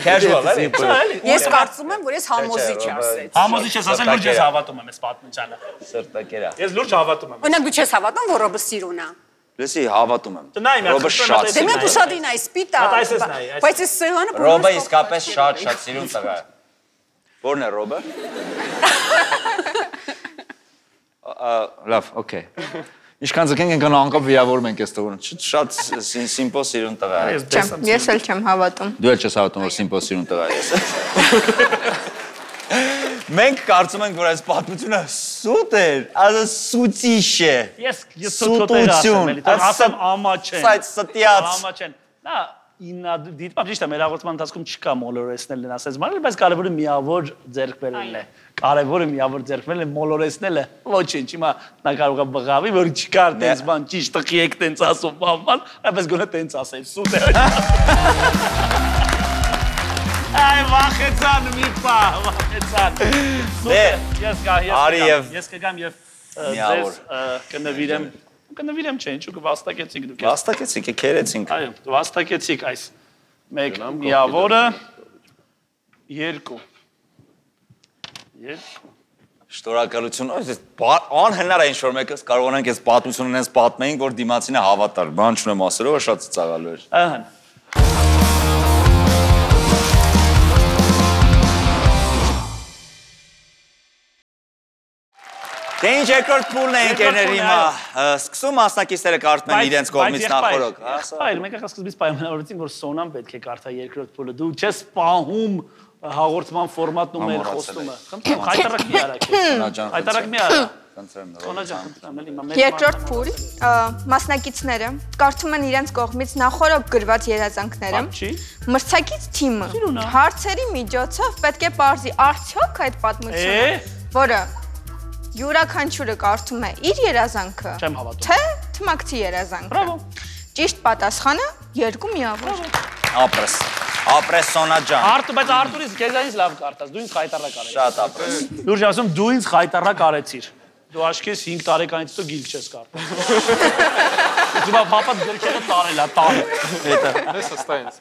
Casual էլի։ Ես կարծում եմ, որ ես համոզիչ ասեցի։ Համոզիչ ես ասել, լուրջ ես հավատում եմ այս պատմությանը։ Սրտակերա։ Ես լուրջ հավատում եմ։ Օրինակ դու չես հավատում, որ Ռոբը սիրուն է։ Լսի, հավատում եմ։ Նայ, Ռոբը շատ Դե մենք ուշադին այս պիտա։ Բայց ես սեղանը Ռոբը իսկապես շատ սիրուն տղա է։ Որն է Ռոբը։ Լավ, օքեյ։ Ինչքան ձգենք ենք անկապ վիրավորում ենք այս տղուն։ Շատ սիմպլ սիրուն տղա է։ Ես էլ չեմ հավատում։ Դու էլ չես հավատում որ սիմպլ սիրուն տղա է։ Մենք կարծում ենք որ այս պատմությունը սուտ էր, ասա սուտիշ է։ Ես սուտոտեր ասեմ, էլի, ասեմ ամաչեն։ Սայդ ստիած։ Ամաչեն։ Նա ինա դիտում ճիշտ է մեր հաղորդման ընթացքում չկա մոլորեսնելն ասես մանել, բայց կարևորը միավոր ձեռք բերելն է։ Կարևորը միավոր ձեռք բերելն է, մոլորեսնելը ոչինչ։ Հիմա նա կարող է բղավի, որ չկար տենց բան, ճիշտ տղի եք տենց ասում բան, այնպես գոնե տենց ասել, սուտ է։ Այ վախեցան մի պա, վախեցան։ Ես կգամ եւ ձեզ կնվիրեմ չէ, ինչու կվաստակեցիք դուք։ Վաստակեցիք, քերեցինք։ Այո, վաստակեցիք այս մեկ միավորը, երկու։ Շնորհակալություն։ Անհնար է ինչ-որ մեկս կարողանանք այս պատմությունը նենց պատմեինք, որ դիմացինը հավատար։ Բան չունեմ ասելով, շատ ծաղալու էր։ Ահա։ Դե ինչ երկրորդ փուլն է ընկերներ հիմա։ Սկսում մասնակիցները կարդում են իրենց կողմից նախորոք։ Այլ մենք ախ սկզբից պայմանավորեցինք, որ Սոնան պետք է կարդա երկրորդ փուլը։ Դու չես պահում հաղորդման ֆորմատն ու մեր խոստումը։ Խնդրում, հայտարարք մի արա քեզ։ Հայտարարք մի արա։ Երկրորդ փուլ մասնակիցները կարդում են իրենց կողմից նախորդ գրված երազանքները։ Մրցակից թիմը հարցերի միջոցով պետք է պարզի արդյոք այդ պատմությունը, որը յուրաքանչյուրը կարդում է իր երազանքը, Չեմ հավատում։ թե թմակցի երազանքը։ Բրավո։ Ճիշտ պատասխանը 2 միավոր։ Ապրես Սոնա ջան։ Բայց Արտուրից քեզանից լավ կարդաց, դու ինձ խայտարակ արեցիր։ Շատ ապրես։ Լուրջ ասում, դու ինձ խայտարակ արեցիր։ Դու աշկես 5 տարեկանից հետո գիրք չես կարդում։ Դու պապատ գրքերը տարել է, տանը։ Հետո։ Ես հստայինս։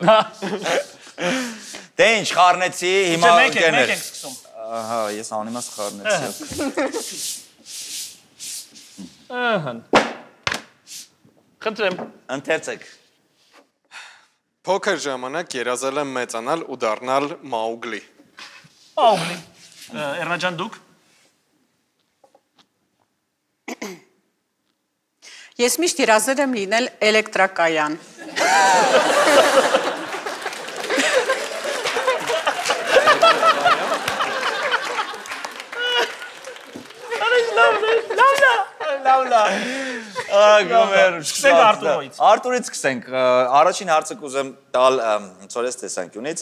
Դե ինչ, խառնեցի, հիմա Մենք ենք սկսում։ Ահա, ես անիմաց խառնեցի։ Ահա։ Խնդրեմ։ Ընթերցեք։ Փոքր ժամանակ երազել եմ մեծանալ ու դառնալ Մաուգլի։ Մաուգլի։ Էրնաջան դուք։ Ես միշտ երազել եմ լինել էլեկտրակայան։ Սկսենք Արտուրից։ Արտուրից սկսենք։ Առաջին հարցը կուզեմ տալ ծորես տեսանկյունից։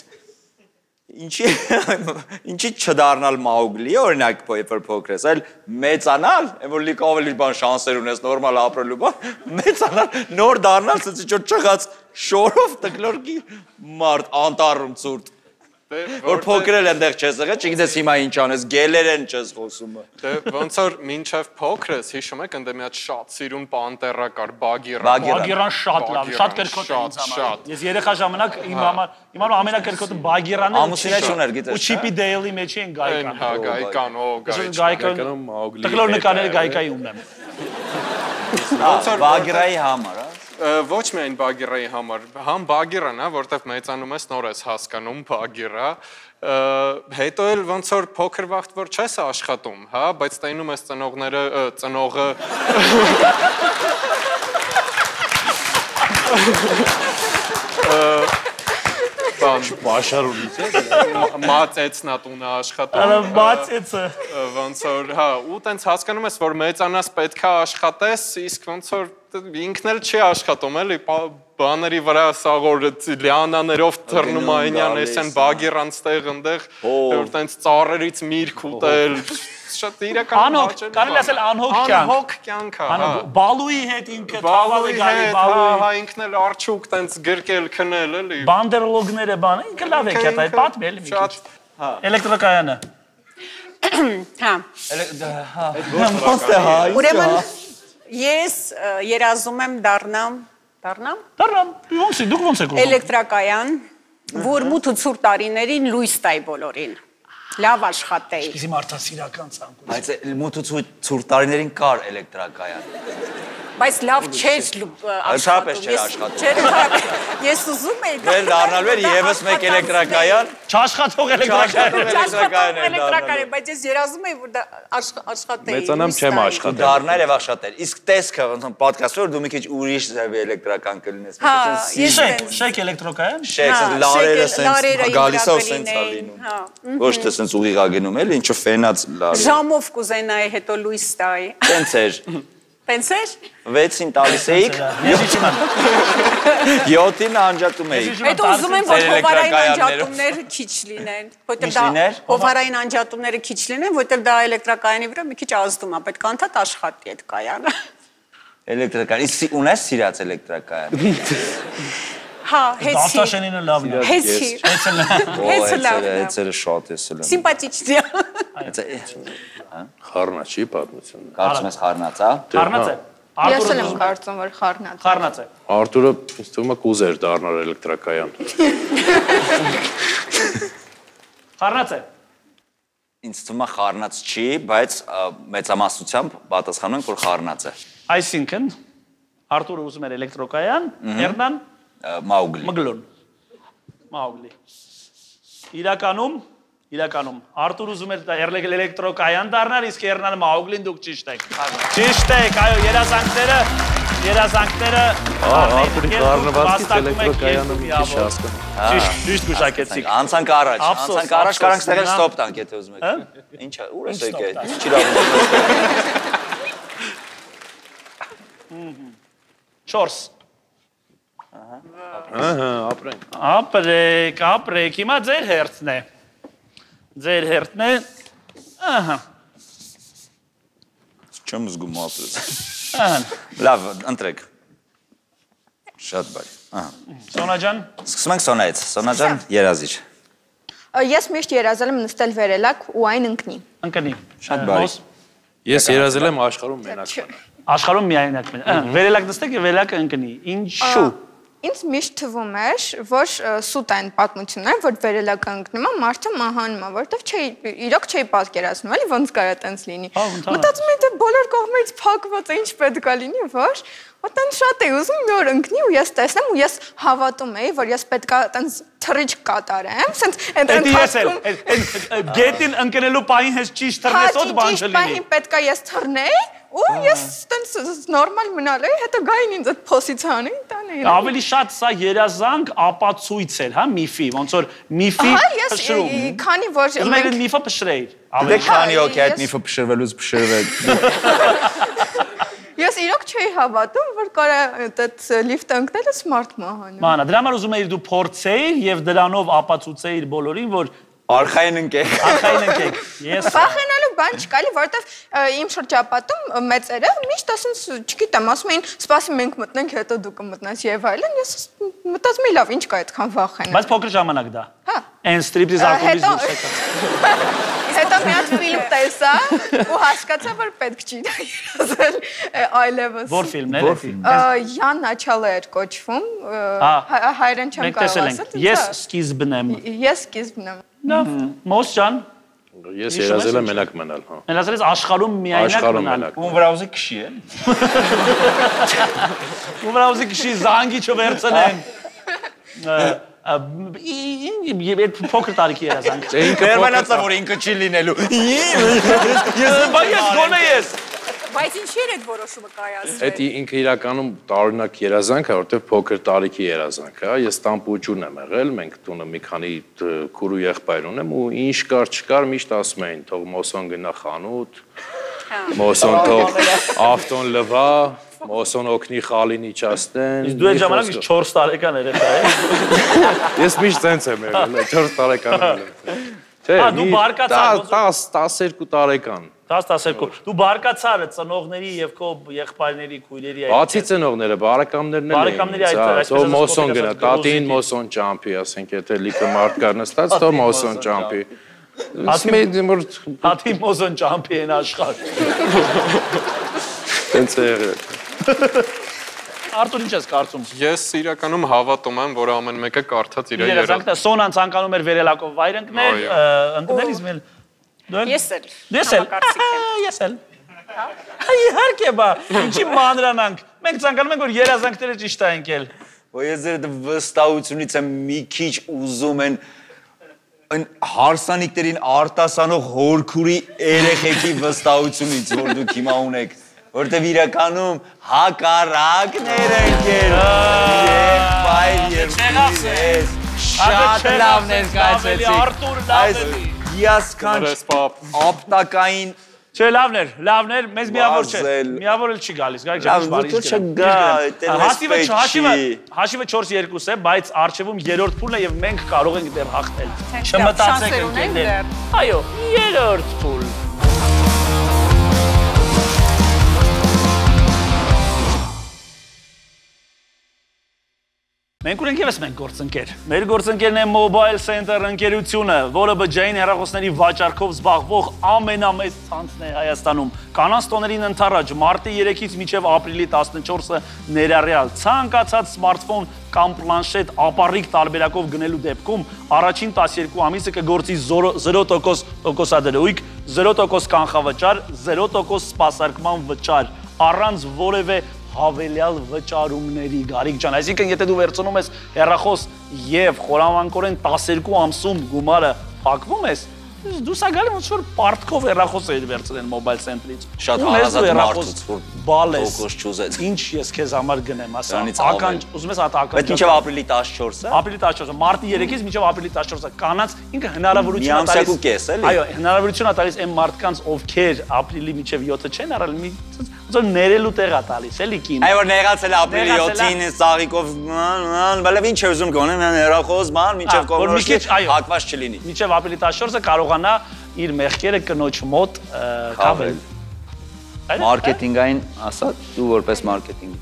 Ինչի չդառնալ Մաուգլի, օրինակ, երբ փոքր ես, այլ մեծանալ, որ լիք ավելի բան շանսեր ունես նորմալ ապրելու բան, մեծանալ, նոր դառնալ, ասեցի որ չղած շորով տկլորքի մարդ անտառում ցուրտ։ Որ փոքր էլ այնտեղ չես եղել, չգիտես հիմա ինչ անես, գելերեն չես խոսում։ Դե ոնց որ մինչև փոքր ես, հիշում եք, ընդ մի հատ շատ սիրուն պանտերա կար, Բագիրան։ Բագիրան շատ լավ, շատ կրկոտ է ինձ համար։ Ես երեխա ժամանակ իմ համար ամենակրկոտը Բագիրանն է։ Ամուսինը չուներ, գիտես։ Ու Չիպի Դեյլի մեջ են Գայկան։ Հա, Գայկան, Գայկան Տկլոր նկարները Գայկայի ումն եմ։ Բագիրայի համար, հա։ Ոչ միայն Բագիրայի համար, համ Բագիրան, հա, որտեղ մեծանում ես նոր ես հասկանում Բագիրա, հետո էլ ոնց որ փոքր վաղտ որ չես աշխատում, հա, բայց տենում ես ծնողը Բաշարունից է։ մածեցնա տունը աշխատում։ Մածեցը։ Ոնց որ, հա, ու տենց հասկանում ես, որ մեծանաս պետքա աշխատես, իսկ ոնց որ ինքն էլ չի աշխատում, էլի, բաների վրա սաղոր լիանաներով թռնում այնյան էսեն Բագիրանց տեղ ընդեղ, որ տենց ծառերից միրգ ուտել, շատ իրական անհոգ, կարելի ասել անհոգ կյանք։ Անհոգ կյանք, հա։ Բալուի հետ ինքը Բալուի հետ, հա, ինքն էլ արջուկ տենց գրկել, քնել, էլի։ Բանդերլոգները բանը, ինքը լավ է կետ, այդ պատմի էլի մի քիչ։ Էլեկտրակայանը։ Հա։ Ուրեմն ես երազում եմ դառնամ դուք ոնց եք ուզում։ էլեկտրակայան, որ մութ ու ցուրտ տարիներին լույս տայի բոլորին։ Լավ աշխատեի։ Իսկ մարդասիրական ցանկություն։ Բայց մութ ու ցուրտ տարիներին կար էլեկտրակայան։ Բայց լավ չէր Ինչապես չէր աշխատում։ Ես ուզում էի Դեր դառնալու էր եւս մեկ էլեկտրակայան։ Չաշխատող էլեկտրակայան, բայց ես երազում էի, որ դա աշխատեի։ Մեծանամ չեմ աշխատել։ Դառնալ եւ աշխատել։ Իսկ տեսքը ոնց պատկաստ որ դու մի քիչ ուրիշ ձևի էլեկտրական կլինես։ Շեք էլեկտրոկայան։ Շեք, լարերը սենց գալիս է ու սենց է լինում։ Ոչ թե սենց ուղիղ ագնում էլի, ինչու ֆենած լարը։ Ժամով կուզենայի հետո լույս տայի։ Սենց էր։ Պենսեր։ 6-ին տալիս էիք։ 7-ին անջատում էիք։ Հետո ուզում եմ, որ հովարային անջատումները քիչ լինեն, որտեղ դա հովարային անջատումները քիչ լինեն, որտեղ դա էլեկտրակայանի վրա մի քիչ ազդում է, պետք է անդադ աշխատի այդ կայանը։ Էլեկտրակայան, իսկ ունես սիրած էլեկտրակայան։ Հա, հեցի։ Դաշտաշենինը լավն է։ Հեցի։ Հեցերը շատ էսել եմ։ Սիմպաթիչնի։ Խառնա չի պատմությունը։ Կարծում ես խառնած, հա։ Խառնած է։ Ես էլ եմ կարծում, որ խառնած։ Խառնած է։ Արտուրը ինձ թվում է կուզեր դառնալ էլեկտրակայան։ Խառնած է։ Ինձ թվում է խառնած չի, բայց մեծամասնությամբ պատասխանում ենք, որ խառնած է։ Այսինքն Արտուրը ուզում էր էլեկտրոկայան, Էրնան Մաուգլի։ Մաուգլի։ Իրականում Արտուր ուզում էր էլեկտրոկայան դառնալ, իսկ Էրնանը Մաուգլին դուք ճիշտ եք։ Ճիշտ եք, այո, երազանքները Արտուրի խառնվածքից էլեկտրոկայանը մի քիչ հասկանում։ Ճիշտ գուշակեցիք։ Անցանք առաջ կարանք ստեղել ստոպ տանք, եթե ուզում եք։ Ինչ է, ուր ես եկել։ Ինչ իրավունք։ 4 Ահա, ապրեք, հիմա ձեր հերթն է։ Ահա։ Չեմ զգում ապրես։ Լավ, ընտրեք։ Շատ բարի։ Սոնա ջան։ Սկսում ենք Սոնայից։ Սոնա ջան, երազիչ։ Ես միշտ երազել եմ նստել վերելակ ու այն ընկնի։ Ընկնի։ Շատ բարի։ Ես երազել եմ աշխարհում մենակ մնալ։ Աշխարհում միայնակ մնալ։ Վերելակ նստեք եւ վերելակը ընկնի։ Ինչու։ Ինձ միշտ թվում էր, որ սուտ այն պատմությունները, որ վերելակ ընկնում է, մարդը մահանում է, որովհետև իրոք չէի պատկերացնում, էլի ոնց կարա տենց լինի։ Մտածում եմ, դե բոլոր կողմերից փակված է, ինչ պետք է լինի, որ Ոտան շատ էի ուզում մի օր ընկնի ու ես տեսնեմ ու ես հավատում էի, որ ես պետք է տենց թռիչ կատարեմ, սենց այդ գետին ընկնելու պահին հենց ճիշտ թռնես ոտ բան չլինի։ Ճիշտ պահին պետք է ես թռնեի ու ես տենց նորմալ մնալ էի, հետո գային ինձ այդ փոսից հանեին, տանեին։ Ավելի շատ սա երազանք ապացույց էր, հա, միֆի, ոնց որ միֆի փշրում։ Քանի որ մենք միֆը փշրեիր։ Դե քանի օքեյ այդ միֆը փշրվելուց փշրվել։ Ես իրոք չէի հավատում, որ կարա այդ լիֆտը ընկնելը սմարթ մահանում։ Մանա, դրա համար ուզում էիր դու փորձեիր եւ դրանով ապացուցեիր բոլորին, որ արխային ընկեք։ Արխային ընկեք։ Ես վախենալու բան չկա, էլի, որովհետեւ իմ շրջապատում մեծերը միշտ ասենց, չգիտեմ, ասում էին, սպասի մենք մտնենք, հետո դու կմտնես եւ այլն։ Ես մտածում էի, լավ, ինչ կա այդքան վախենալ։ Բայց փոքր ժամանակ դա։ Հա։ Այն ստրիպտիզ ակումբից դուրս եկա։ Հետո մի հատ ֆիլմ տեսա ու հասկացա, որ պետք չի դա երազել այլևս։ Որ ֆիլմն է։ Յան Աչալը էր կոչվում, հայերեն չեմ կարող ասել։ Ես սկիզբն եմ։ Ես սկիզբն եմ։ Լավ, Մոս ջան։ Ես երազել եմ մենակ մնալ, հա։ Երազել ես աշխարհում միայնակ մնալ։ Ում վրա ուզի քշի է։ Ում վրա ուզի քշի զանգի չվերցնեն։ Եվ փոքր տարիքի երազանք։ Վերմենացա, որ ինքը չի լինելու։ Ես գոնե ես։ Բայց ինչի՞ էր այդ որոշումը կայացրել։ Այդ ինքը իրականում տարօրինակ երազանք է, որովհետև փոքր տարիքի երազանք է։ Ես տամպուճուն եմ եղել, մենք տունը մի քանի քուրու եղբայր ունեմ ու ինչ կար չկար միշտ ասում էին, թող Մոսոն գնա խանութ, Մոսոն թող ավտոն լվա, Մոսոն օգնի խալին իջացնեն։ Իսկ դու այդ ժամանակ 4 տարեկան երեխա ես։ Ես միշտ տենց եմ եղել, 4 տարեկան եմ։ Չէ, դու բարկացար 12 տարեկան։ 10-12։ Դու բարկացար ծնողների եւ քո եղբայրների, քույրերի այդ։ Բացի ծնողները, բարեկամներն էլ էին։ Բարեկամների այդ այսպես Մոսոն գնա, տատին Մոսոն ճամփի, ասենք, եթե լիքը մարդ կար նստած, թող Մոսոն ճամփի։ Հատի Մոսոն ճամփի են աշխարհ։ Տենց է եղել։ Արտուր, ինչ ես կարծում։ Ես իրականում հավատում եմ, որ ամեն մեկը կարդաց իր երազանքը։ Սոնան ցանկանում էր վերելակով վայր ընկնել, ընկնել իսկ մել։ Ես էլ։ Ես էլ։ Իհարկե, բա, ինչի մանրանանք։ Մենք ցանկանում ենք, որ երազանքները ճիշտ է ընկել։ Որ ես ձեր վստահությունից եմ մի քիչ ուզում են հարսանիքներին արտասանող հորքուրի երեխեքի վստահությունից, որ դուք հիմա ունեք, որտեվ իրականում հակառակներ ընկել։ Եղբայր շատ լավ ներկայացրեցիք։ Հիասքանչ ապտակային Չէ, լավն էր, մեզ միավոր չէ։ Միավոր էլ չի գալիս, գարիկ ջան, հաշիվը 4-2 է, բայց առջևում երրորդ փուլն է եւ մենք կարող ենք դեռ հաղթել։ Չմտածեք ընկերներ։ Այո, երրորդ փուլ։ Մենք ունենք ևս մենք գործընկեր։ Մեր գործընկերն է Mobile Center ընկերությունը, որը բջջային հեռախոսների վաճառքով զբաղվող ամենամեծ ցանցն է Հայաստանում։ Կանանց տոներին ընթառաջ մարտի 3-ից մինչև ապրիլի 14-ը ներառյալ ցանկացած սմարթֆոն կամ պլանշետ ապառիկ տարբերակով գնելու դեպքում առաջին 12 ամիսը կգործի 0% տոկոսադրույք, 0% կանխավճար, 0% սպասարկման վճար, առանց որևէ հավելյալ վճարումների, Գարիկ ջան, այսինքն եթե դու վերցնում ես հեռախոս եւ խորամանկորեն 12 ամսում գումարը փակվում ես, դու սա գալի ոնց որ պարտքով հեռախոս էիր վերցնել Mobile Center-ից։ Շատ հարազատ մարդուց, որ բալես։ Տոկոս չուզեց։ Ինչ ես քեզ համար գնեմ, ասա։ Ականջ, ուզում ես հատ ականջ։ Բայց մինչև ապրիլի 14-ը։ Ապրիլի 14-ը, մարտի 3-ից մինչև ապրիլի 14-ը կանանց ինքը հնարավորություն է տալիս։ Մի ամսյակ ու կես, էլի։ Այո, հնարավորություն է տալիս այն մարդկանց, ովքեր ապրիլի մինչև 7-ը չեն առել, ոնց ներելու տեղ է տալիս, էլի կին։ Այո, որ նեղացել է ապրիլի 7-ին ծաղիկով, բալև ինչ է ուզում գոնե, մի հեռախոս, ման, մինչև կողմնորոշի հակված չլինի։ Մինչև ապրիլի 14-ը կարողանա իր մեղքերը կնոջ մոտ կավել։ Մարքեթինգային ասա, դու որպես մարքեթինգ։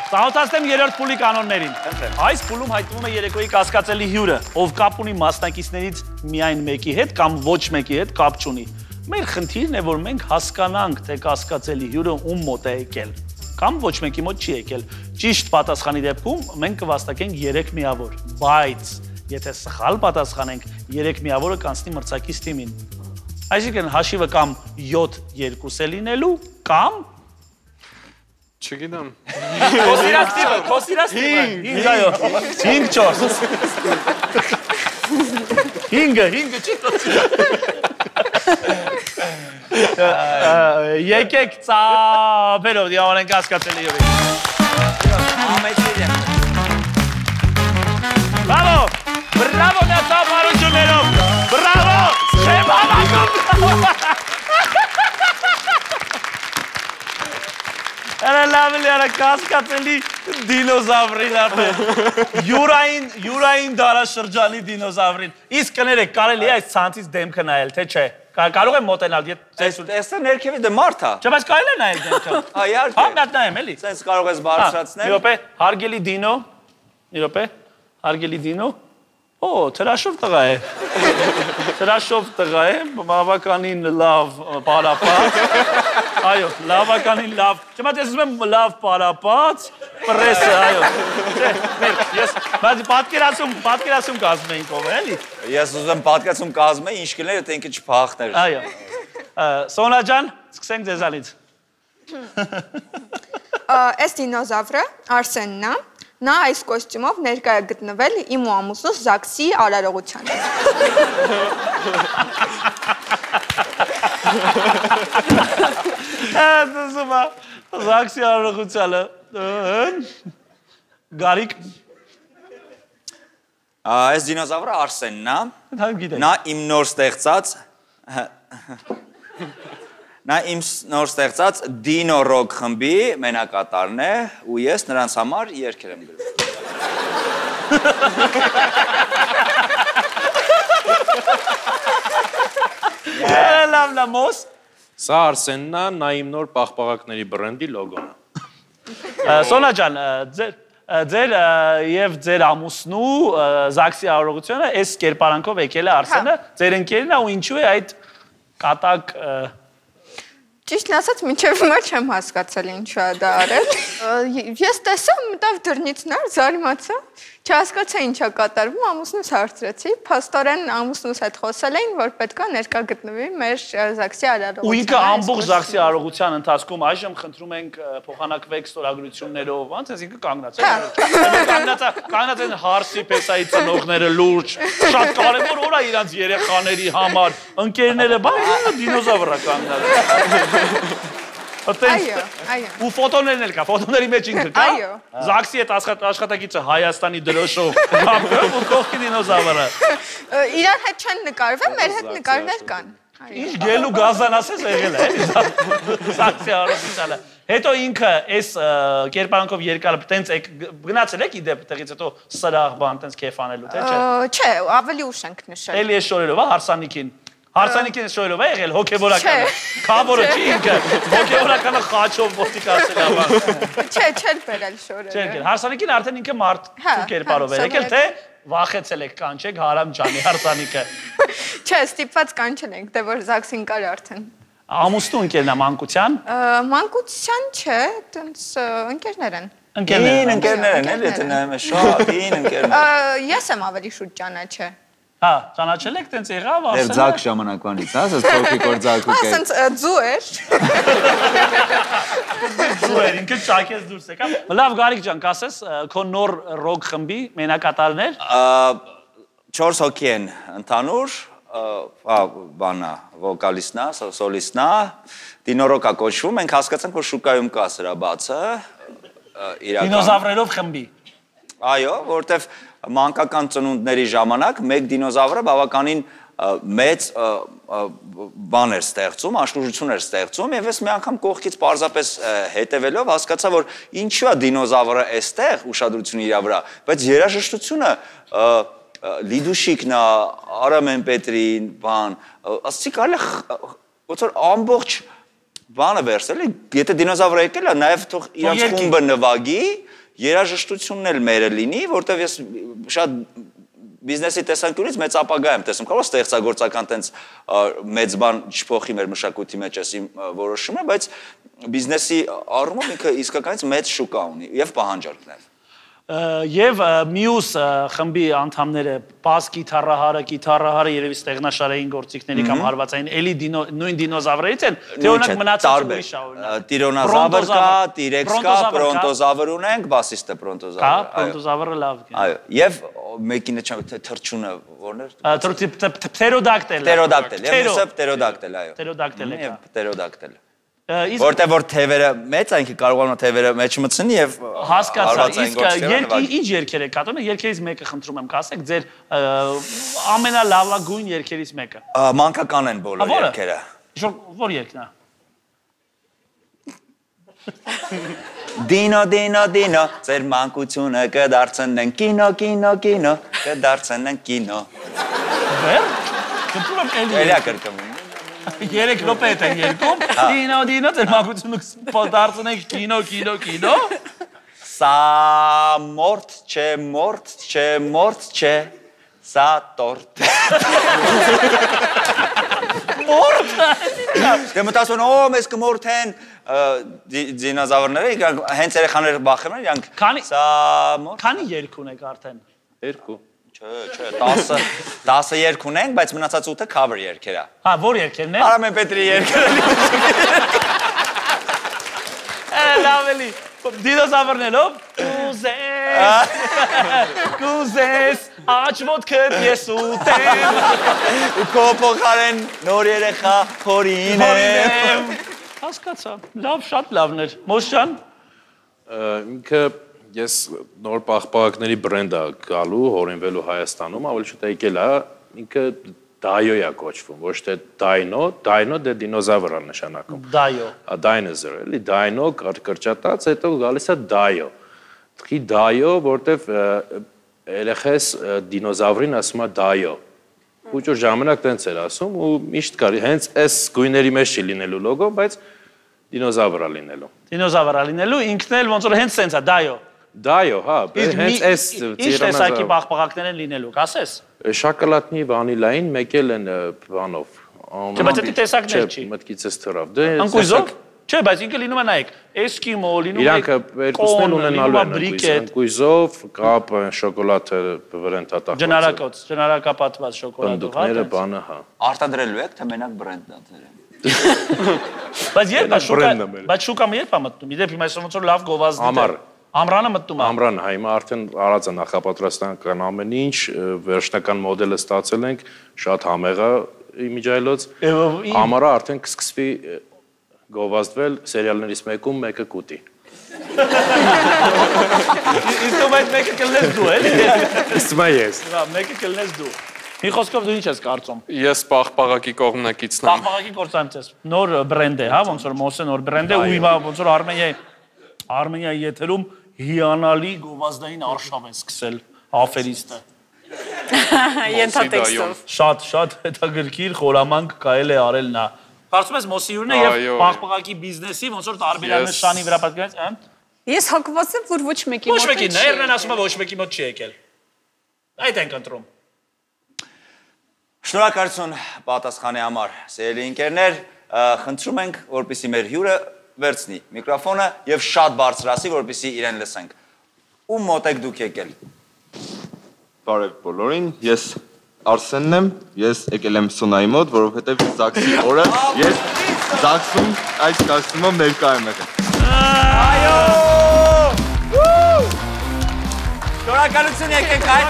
Ծանոթացնեմ երրորդ փուլի կանոններին։ Այս փուլում հայտնվում է երեկոյի կասկածելի հյուրը, ով կապ ունի մասնակիցներից միայն մեկի հետ կամ ոչ մեկի հետ կապ չունի։ Մեր խնդիրն է, որ մենք հասկանանք, թե կասկածելի հյուրը ում մոտ է եկել, կամ ոչ մեկի մոտ չի եկել։ Ճիշտ պատասխանի դեպքում մենք կվաստակենք 3 միավոր, բայց եթե սխալ պատասխանենք, 3 միավորը կանցնի մրցակից թիմին։ Այսինքն հաշիվը կամ 7-2 է լինելու, կամ Չգիտեմ։ Խոսիրած թիմը, 5 այո, 5-4։ 5 չի Եկեք ծաբերով դիավանենք հասկացելի յովի։ Բրավո, բրավո նացավ մարուջուներով, բրավո, չեմ համակում։ Արա լավելի արա կասկածելի դինոզավրին արդեն, յուրային դարաշրջանի դինոզավրին, իսկ կներեք կարելի է այս ցանցից դեմքը նայել, թե չէ, կարող եմ մոտենալ, Տեսա ներքևի դե մարդ է։ Չէ, բայց կարելի է նայել դեմքը։ Իհարկե։ Համ նատ նայեմ էլի։ Սենց կարող ես բարձրացնել։ Մի րոպե, հարգելի դինո, մի րոպե, հարգելի դինո, օ, թրաշով տղա է։ Թրաշով տղա է, բավականին լավ պարապած, այո, լավականին լավ, չէ, բայց ես ուզում եմ լավ պարապած, պրեսը, այո, չէ, ես, բայց պատկերացում կազմում էինք ով է, էլի։ Ես ուզում եմ պատկերացում կազմում է, ինչ կլներ, եթե ինքը չփախներ։ Այո, Սոնա ջան, սկսենք ձեզանից։ Այս դինոզավրը Արսենն է, նա այս կոստյումով ներկա է գտնվել իմ ու ամուսնուս Զաքսի արարողությանը։ Դզում է, Զաքսի արարողությանը, Գարիկ։ Այս դինոզավրը Արսենն է, նա իմ նոր ստեղծած Dino Rock խմբի մենակատարն է ու ես նրանց համար երգեր եմ գրում։ Լավ մոս։ Սա Արսենն է, նա իմ նոր պաղպաղակների բրենդի լոգոն է։ Սոնա ջան, ձեր եւ ձեր ամուսնու Զաքսի արարողությունը այս կերպարանքով եկել է Արսենը, ձեր ընկերն է ու ինչու է այդ կատակ Ճիշտն ասած, մինչև հիմա չեմ հասկացել ինչու է դա արել։ Ես տեսա, մտավ դռնից նոր, զարմացա, չհասկացա ինչա կատարվում, ամուսնուս հարցրեցի, փաստորեն ամուսնուս հետ խոսել էին, որ պետքա ներկա գտնվի մեր Զաքսի արարողության։ Ու ինքը ամբողջ Զաքսի արարողության ընթացքում այժմ խնդրում ենք փոխանակվեք ստորագրություններով, ոնց էս ինքը կանգնած է։ Կանգնած են հարսի պեսայի ծնողները լուրջ, շատ կարևոր օր է իրանց երեխաների համար, ընկերները, բա դինոզավրը կանգնած։ Այո, այո։ Ու ֆոտոներն էլ կա, ֆոտոների մեջ ինքը կա։ Այո։ Զաքսի հետ աշխատակիցը Հայաստանի դրոշով, կապկով ու կողքի դինոզավրը։ Իրար հետ չեն նկարվել, մեր հետ նկարներ կան։ Ինչ գելու գազան ասես եղել է, էլի Զաքսի արարողությանը։ Հետո ինքը այս կերպարանքով երկարը տենց գնացել եք իդեպ տեղից հետո սրահ բան տենց քեֆ անելու, թե չէ։ Չէ, ավելի ուշ ենք նշել։ Էլի է շորերով, հարսանիքին։ Հարսանիքին շորերով է եղել հոգեվորականը։ Քավորը չի ինքը, հոգեվորականը խաչով ոտիկ ասել է բան։ Չէ, չէր բերել շորերը։ Չէր գել։ Հարսանիքին արդեն ինքը մարդու կերպարով է եկել, թե վախեցել եք կանչեք Հարամ ջանի հարսանիքը։ Չէ, ստիպված կանչել ենք, դե որ Զաքսին կար արդեն։ Ամուսնու ընկերն է մանկության։ Մանկության չէ, տենց ընկերներ են։ Ընկերներ են, էլի եթե նայում ես շատ ընկերներ։ Ես եմ ավելի շուտ ճանաչել։ Հա, ճանաչել եք տենց եղավ Արսենը։ Դեռ ձակ ժամանակվանից, հա, ասես փոքրիկ որ ձակուկ է։ Ասենց ձու էր։ Ձու էր, ինքը ճակեց դուրս եկավ։ Լավ, Գարիկ ջան, կասես, քո նոր ռոք խմբի մենակատարներ։ 4 հոգի են ընդհանուր, բանա, վոկալիստն է, սոլիստն է, Dino Rock-ա կոչվում, մենք հասկացանք, որ շուկայում կա սրա բացը, իրական։ Դինոզավրերով խմբի։ Այո, որովհետև մանկական ծնունդների ժամանակ մեկ դինոզավրը բավականին մեծ բան էր ստեղծում, անշուշտություն էր ստեղծում եւ ես մի անգամ կողքից պարզապես հետևելով հասկացա, որ ինչու է դինոզավրը այստեղ ուշադրությունը իր վրա, բայց երաժշտությունը Լիդուշիկն է, Արամեն Պետրին, բան, ասեցի կարելի ոնց որ ամբողջ բանը վերցնել, եթե դինոզավրը եկել է, նաև թող իրանց խումբը նվագի, երաժշտությունն էլ մերը լինի, որտեղ ես շատ բիզնեսի տեսանկյունից մեծ ապագա եմ տեսնում, կարող ստեղծագործական տենց մեծ բան չփոխի մեր մշակույթի մեջ էս իմ որոշումը, բայց բիզնեսի առումով ինքը իսկականից մեծ շուկա ունի եւ պահանջարկներ։ Եվ մյուս խմբի անդամները բաս գիտարահարը երևի ստեղնաշարային գործիքների կամ հարվածային էլի նույն դինոզավրերից են, թե օրինակ մնացած ուրիշ շահորինակ։ Տիրոնոզավր կա, տիրեքս կա, պրոնտոզավր ունենք, բասիստը պրոնտոզավր։ Կա, պրոնտոզավրը լավ է։ Այո, եւ մեկինը թրջունը որն էր։ Պտերոդակտել։ Պտերոդակտել, եւ մյուսը պտերոդակտել, այո։ Պտերոդակտել է։ Պտերոդակտել։ Որտեղ որ թևերը մեծ այնքի կարողանում թևերը մեջ մտցնի եւ հասկացա, իսկ ինչ երգեր եք կատարում, երգերից մեկը խնդրում եմ կասեք, ձեր ամենալավագույն երգերից մեկը։ Մանկական են բոլոր երգերը։ Որ երգն է։ Դինո, դինո, դինո, ձեր մանկությունը կդարձնեն կինո, կինո, կինո, կդարձնեն կինո։ Վեր։ Կտրում եմ էլի։ Էլի կրկնում։ 3 րոպե են երկում։ Դինո, դինո, ձեր մանկությունը դարձնենք կինո, կինո, կինո։ Սա մորթ չէ, մորթ չէ, մորթ չէ, սա տորտ։ Մորթ։ Դե մտածում են, մեզ կմորթեն դինոզավրները, իրանք հենց երեխաները բախում են, իրանք սա մորթ։ Քանի երգ ունեք արդեն։ 2 Չէ, 10 երգ ունենք, բայց մնացած 8-ը cover երգեր է։ Հա, որ երգերն են։ Արամեն Պետրի երգերը։ Լավ էլի։ Դինոզավրներով կուզես աջ ոտքդ ես ուտեմ ու քո փոխարեն նոր երեխա հորինեմ։ Հասկացա, լավ, շատ լավն էր։ Մոշջան։ Ինքը ես նոր պաղպաղակների բրենդ է գալու, հորինվելու Հայաստանում, ավելի շուտ եկել է, ինքը Դայո է կոչվում, ոչ թե Դայնո, Դայնո դե դինոզավր է նշանակում։ Դայո։ Դայնոզոր, էլի Դայնո կրճատած, հետո գալիս է Դայո։ Թքի Դայո, որտեվ երեխես դինոզավրին ասում է Դայո։ Ու ճոր ժամանակ տենց էր ասում ու միշտ կար, հենց այս գույների մեջ չի լինելու լոգո, բայց դինոզավր է լինելու։ Դինոզավր է լինելու, ինքն էլ ոնց որ հենց սենց է, Դայո։ Դայո, հա, հենց այս ինչ տեսակի պաղպաղակներ են լինելու, կասես։ Շոկոլադնի վանիլային մեկել են բանով։ Չէ, բայց դա տեսակներ չի։ Մտքից էս թռավ։ Դե ընկույզով։ Չէ, բայց ինքը լինում է նայեք, էսկիմո, լինում է իրանք երկուսն էլ ունենալու են ընկույզով, կապ, շոկոլադը վրեն տատախված։ Ջնարակոց, ջնարակապատված շոկոլադով, հա։ Պնդուկները բանը, հա։ Արտադրելու եք, թե մենակ բրենդն է դրել։ Բայց երբ է շուկա, բայց շուկան երբ է մտնում։ Իդեպ հիմա այսօր ոնց որ լավ գովազդի է։ Ամրանը մտնում է։ Ամրանը, հա, հիմա արդեն արած է նախապատրաստական ամեն ինչ, վերջնական մոդելը ստացել ենք, շատ համեղ է իմիջայլոց։ Ամառը արդեն կսկսվի գովազդվել սերիալներից մեկում մեկը կուտի։ Իսկ բայց մեկը կլնես դու, էլի։ Իսկ ես։ Հա, մեկը կլնես դու։ Մի խոսքով դու ինչ ես կարծում։ Ես պաղպաղակի կողմնակիցն եմ։ Պաղպաղակի կործանից ես։ Նոր բրենդ է, հա, ոնց որ Մոսե նոր բրենդ է ու հիմա ոնց որ Արմենիայի եթերում հիանալի գովազդային արշավ են սկսել աֆերիստը։ Ենթատեքստով։ Շատ հետաքրքիր խորամանկ կարելի է արել նա։ Կարծում ես Մոսիուրն է եւ պաղպաղակի բիզնեսի ոնց որ տարբերանշանի վրա պատկերած, հա։ Ես հակված եմ, որ ոչ մեկի մոտ ոչ մեկի, ներն ասում է ոչ մեկի մոտ չի եկել։ Այդ ենք ընտրում։ Շնորհակալություն պատասխանի համար, սիրելի ընկերներ, խնդրում ենք, որպեսզի մեր հյուրը վերցնի միկրոֆոնը եւ շատ բարձրացի, որպեսզի իրեն լսենք։ Ում մոտ եք դուք եկել։ Բարև բոլորին, ես Արսենն եմ, ես եկել եմ Սոնայի մոտ, որովհետեւ Զաքսի օրը ես Զաքսում այդ կազմում ներկա եմ եղել։ Այո! Շնորհակալություն եկեք այդ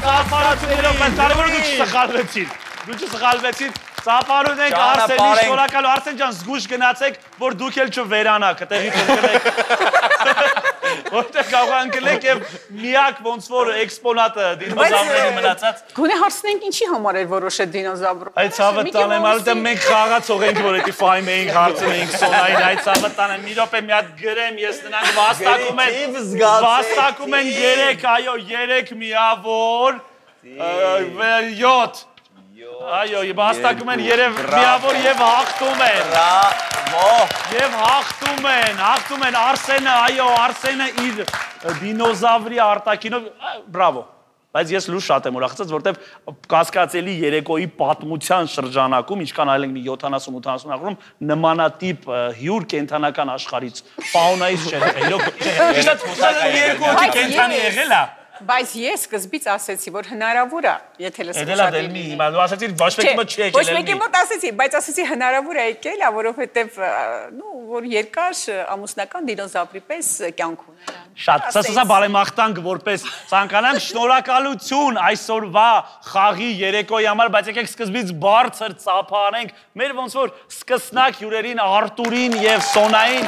ծափարություններով, բայց կարևորը դուք չսխալվեցիք։ Դուք չսխալվեցիք։ Ծափարուն ենք Արսենի, շնորհակալ Արսեն ջան, զգուշ գնացեք, որ դուք էլ չվերանաք, տեղից ընկնեք։ որտեղ կարող անգլեք եւ միակ ոնց որ էքսպոնատը դինոզավրերի մնացած։ Գոնե հարցնենք ինչի համար էր որոշել դինոզավրը։ Այդ ցավը տանեմ, արդեն մենք խաղացող ենք, որ էդի ֆայմ էինք հարցնենք Սոնային, այդ ցավը տանեմ, մի րոպե մի հատ գրեմ, ես նրանք վաստակում են 3, այո, 3 միավոր 7 Այո, վաստակում են երև միավոր եւ հաղթում են։ Բրավո։ Եվ հաղթում են Արսենը, այո, Արսենը իր դինոզավրի արտաքինով, բրավո։ Բայց ես լույս շատ եմ ուրախացած, որովհետեւ կասկածելի երեկոյի պատմության շրջանակում, ինչքան այլ ենք մի 70-80 նախորում, նմանատիպ հյուր կենթանական աշխարհից, ֆաունայից չէ, իրոք։ Երկու կենթանի եղել է։ Բայց ես սկզբից ասեցի, որ հնարավոր է, եթե լսում շատ դեպի հիմա դու ասեցիր ոչ մեկի մոտ չի եկել։ Ոչ մեկի մոտ ասեցի, բայց ասեցի հնարավոր է եկել, որովհետև որ երկար ամուսնական դինոզավրի պես կյանք ունենան։ Շատ, սա բարեմաղթանք որպես ցանկանանք, շնորհակալություն այսօրվա խաղի երեկոյի համար, բայց եկեք սկզբից բարձր ծափանենք մեր ոնց որ սկսնակ հյուրերին Արտուրին եւ Սոնային։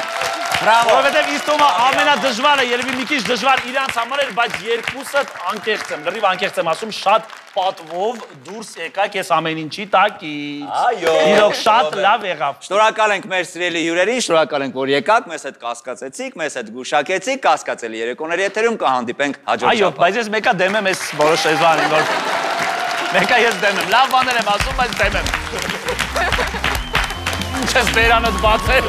Որովհետև ինձ թվում է ամենադժվարը, երևի մի քիչ դժվար իրանց համար էր, բայց երկուսը անկեղծ եմ, լրիվ անկեղծ եմ ասում, շատ պատվով դուրս եկաք ես ամեն ինչի տակից։ Այո։ Իրոք շատ լավ եղավ։ Շնորհակալ ենք մեր սիրելի հյուրերին, շնորհակալ ենք, որ եկաք, մեզ հետ կասկածեցիք, մեզ հետ գուշակեցիք, կասկածելի երեկոների եթերում կհանդիպենք հաջորդ շաբաթ։ Այո, բայց ես մեկա դեմ եմ, ես որոշ էզվանին, որ մեկա ես դեմ եմ, լավ բաներ եմ ասում, բայց դեմ եմ։ Ինչ ես բերանդ բացել։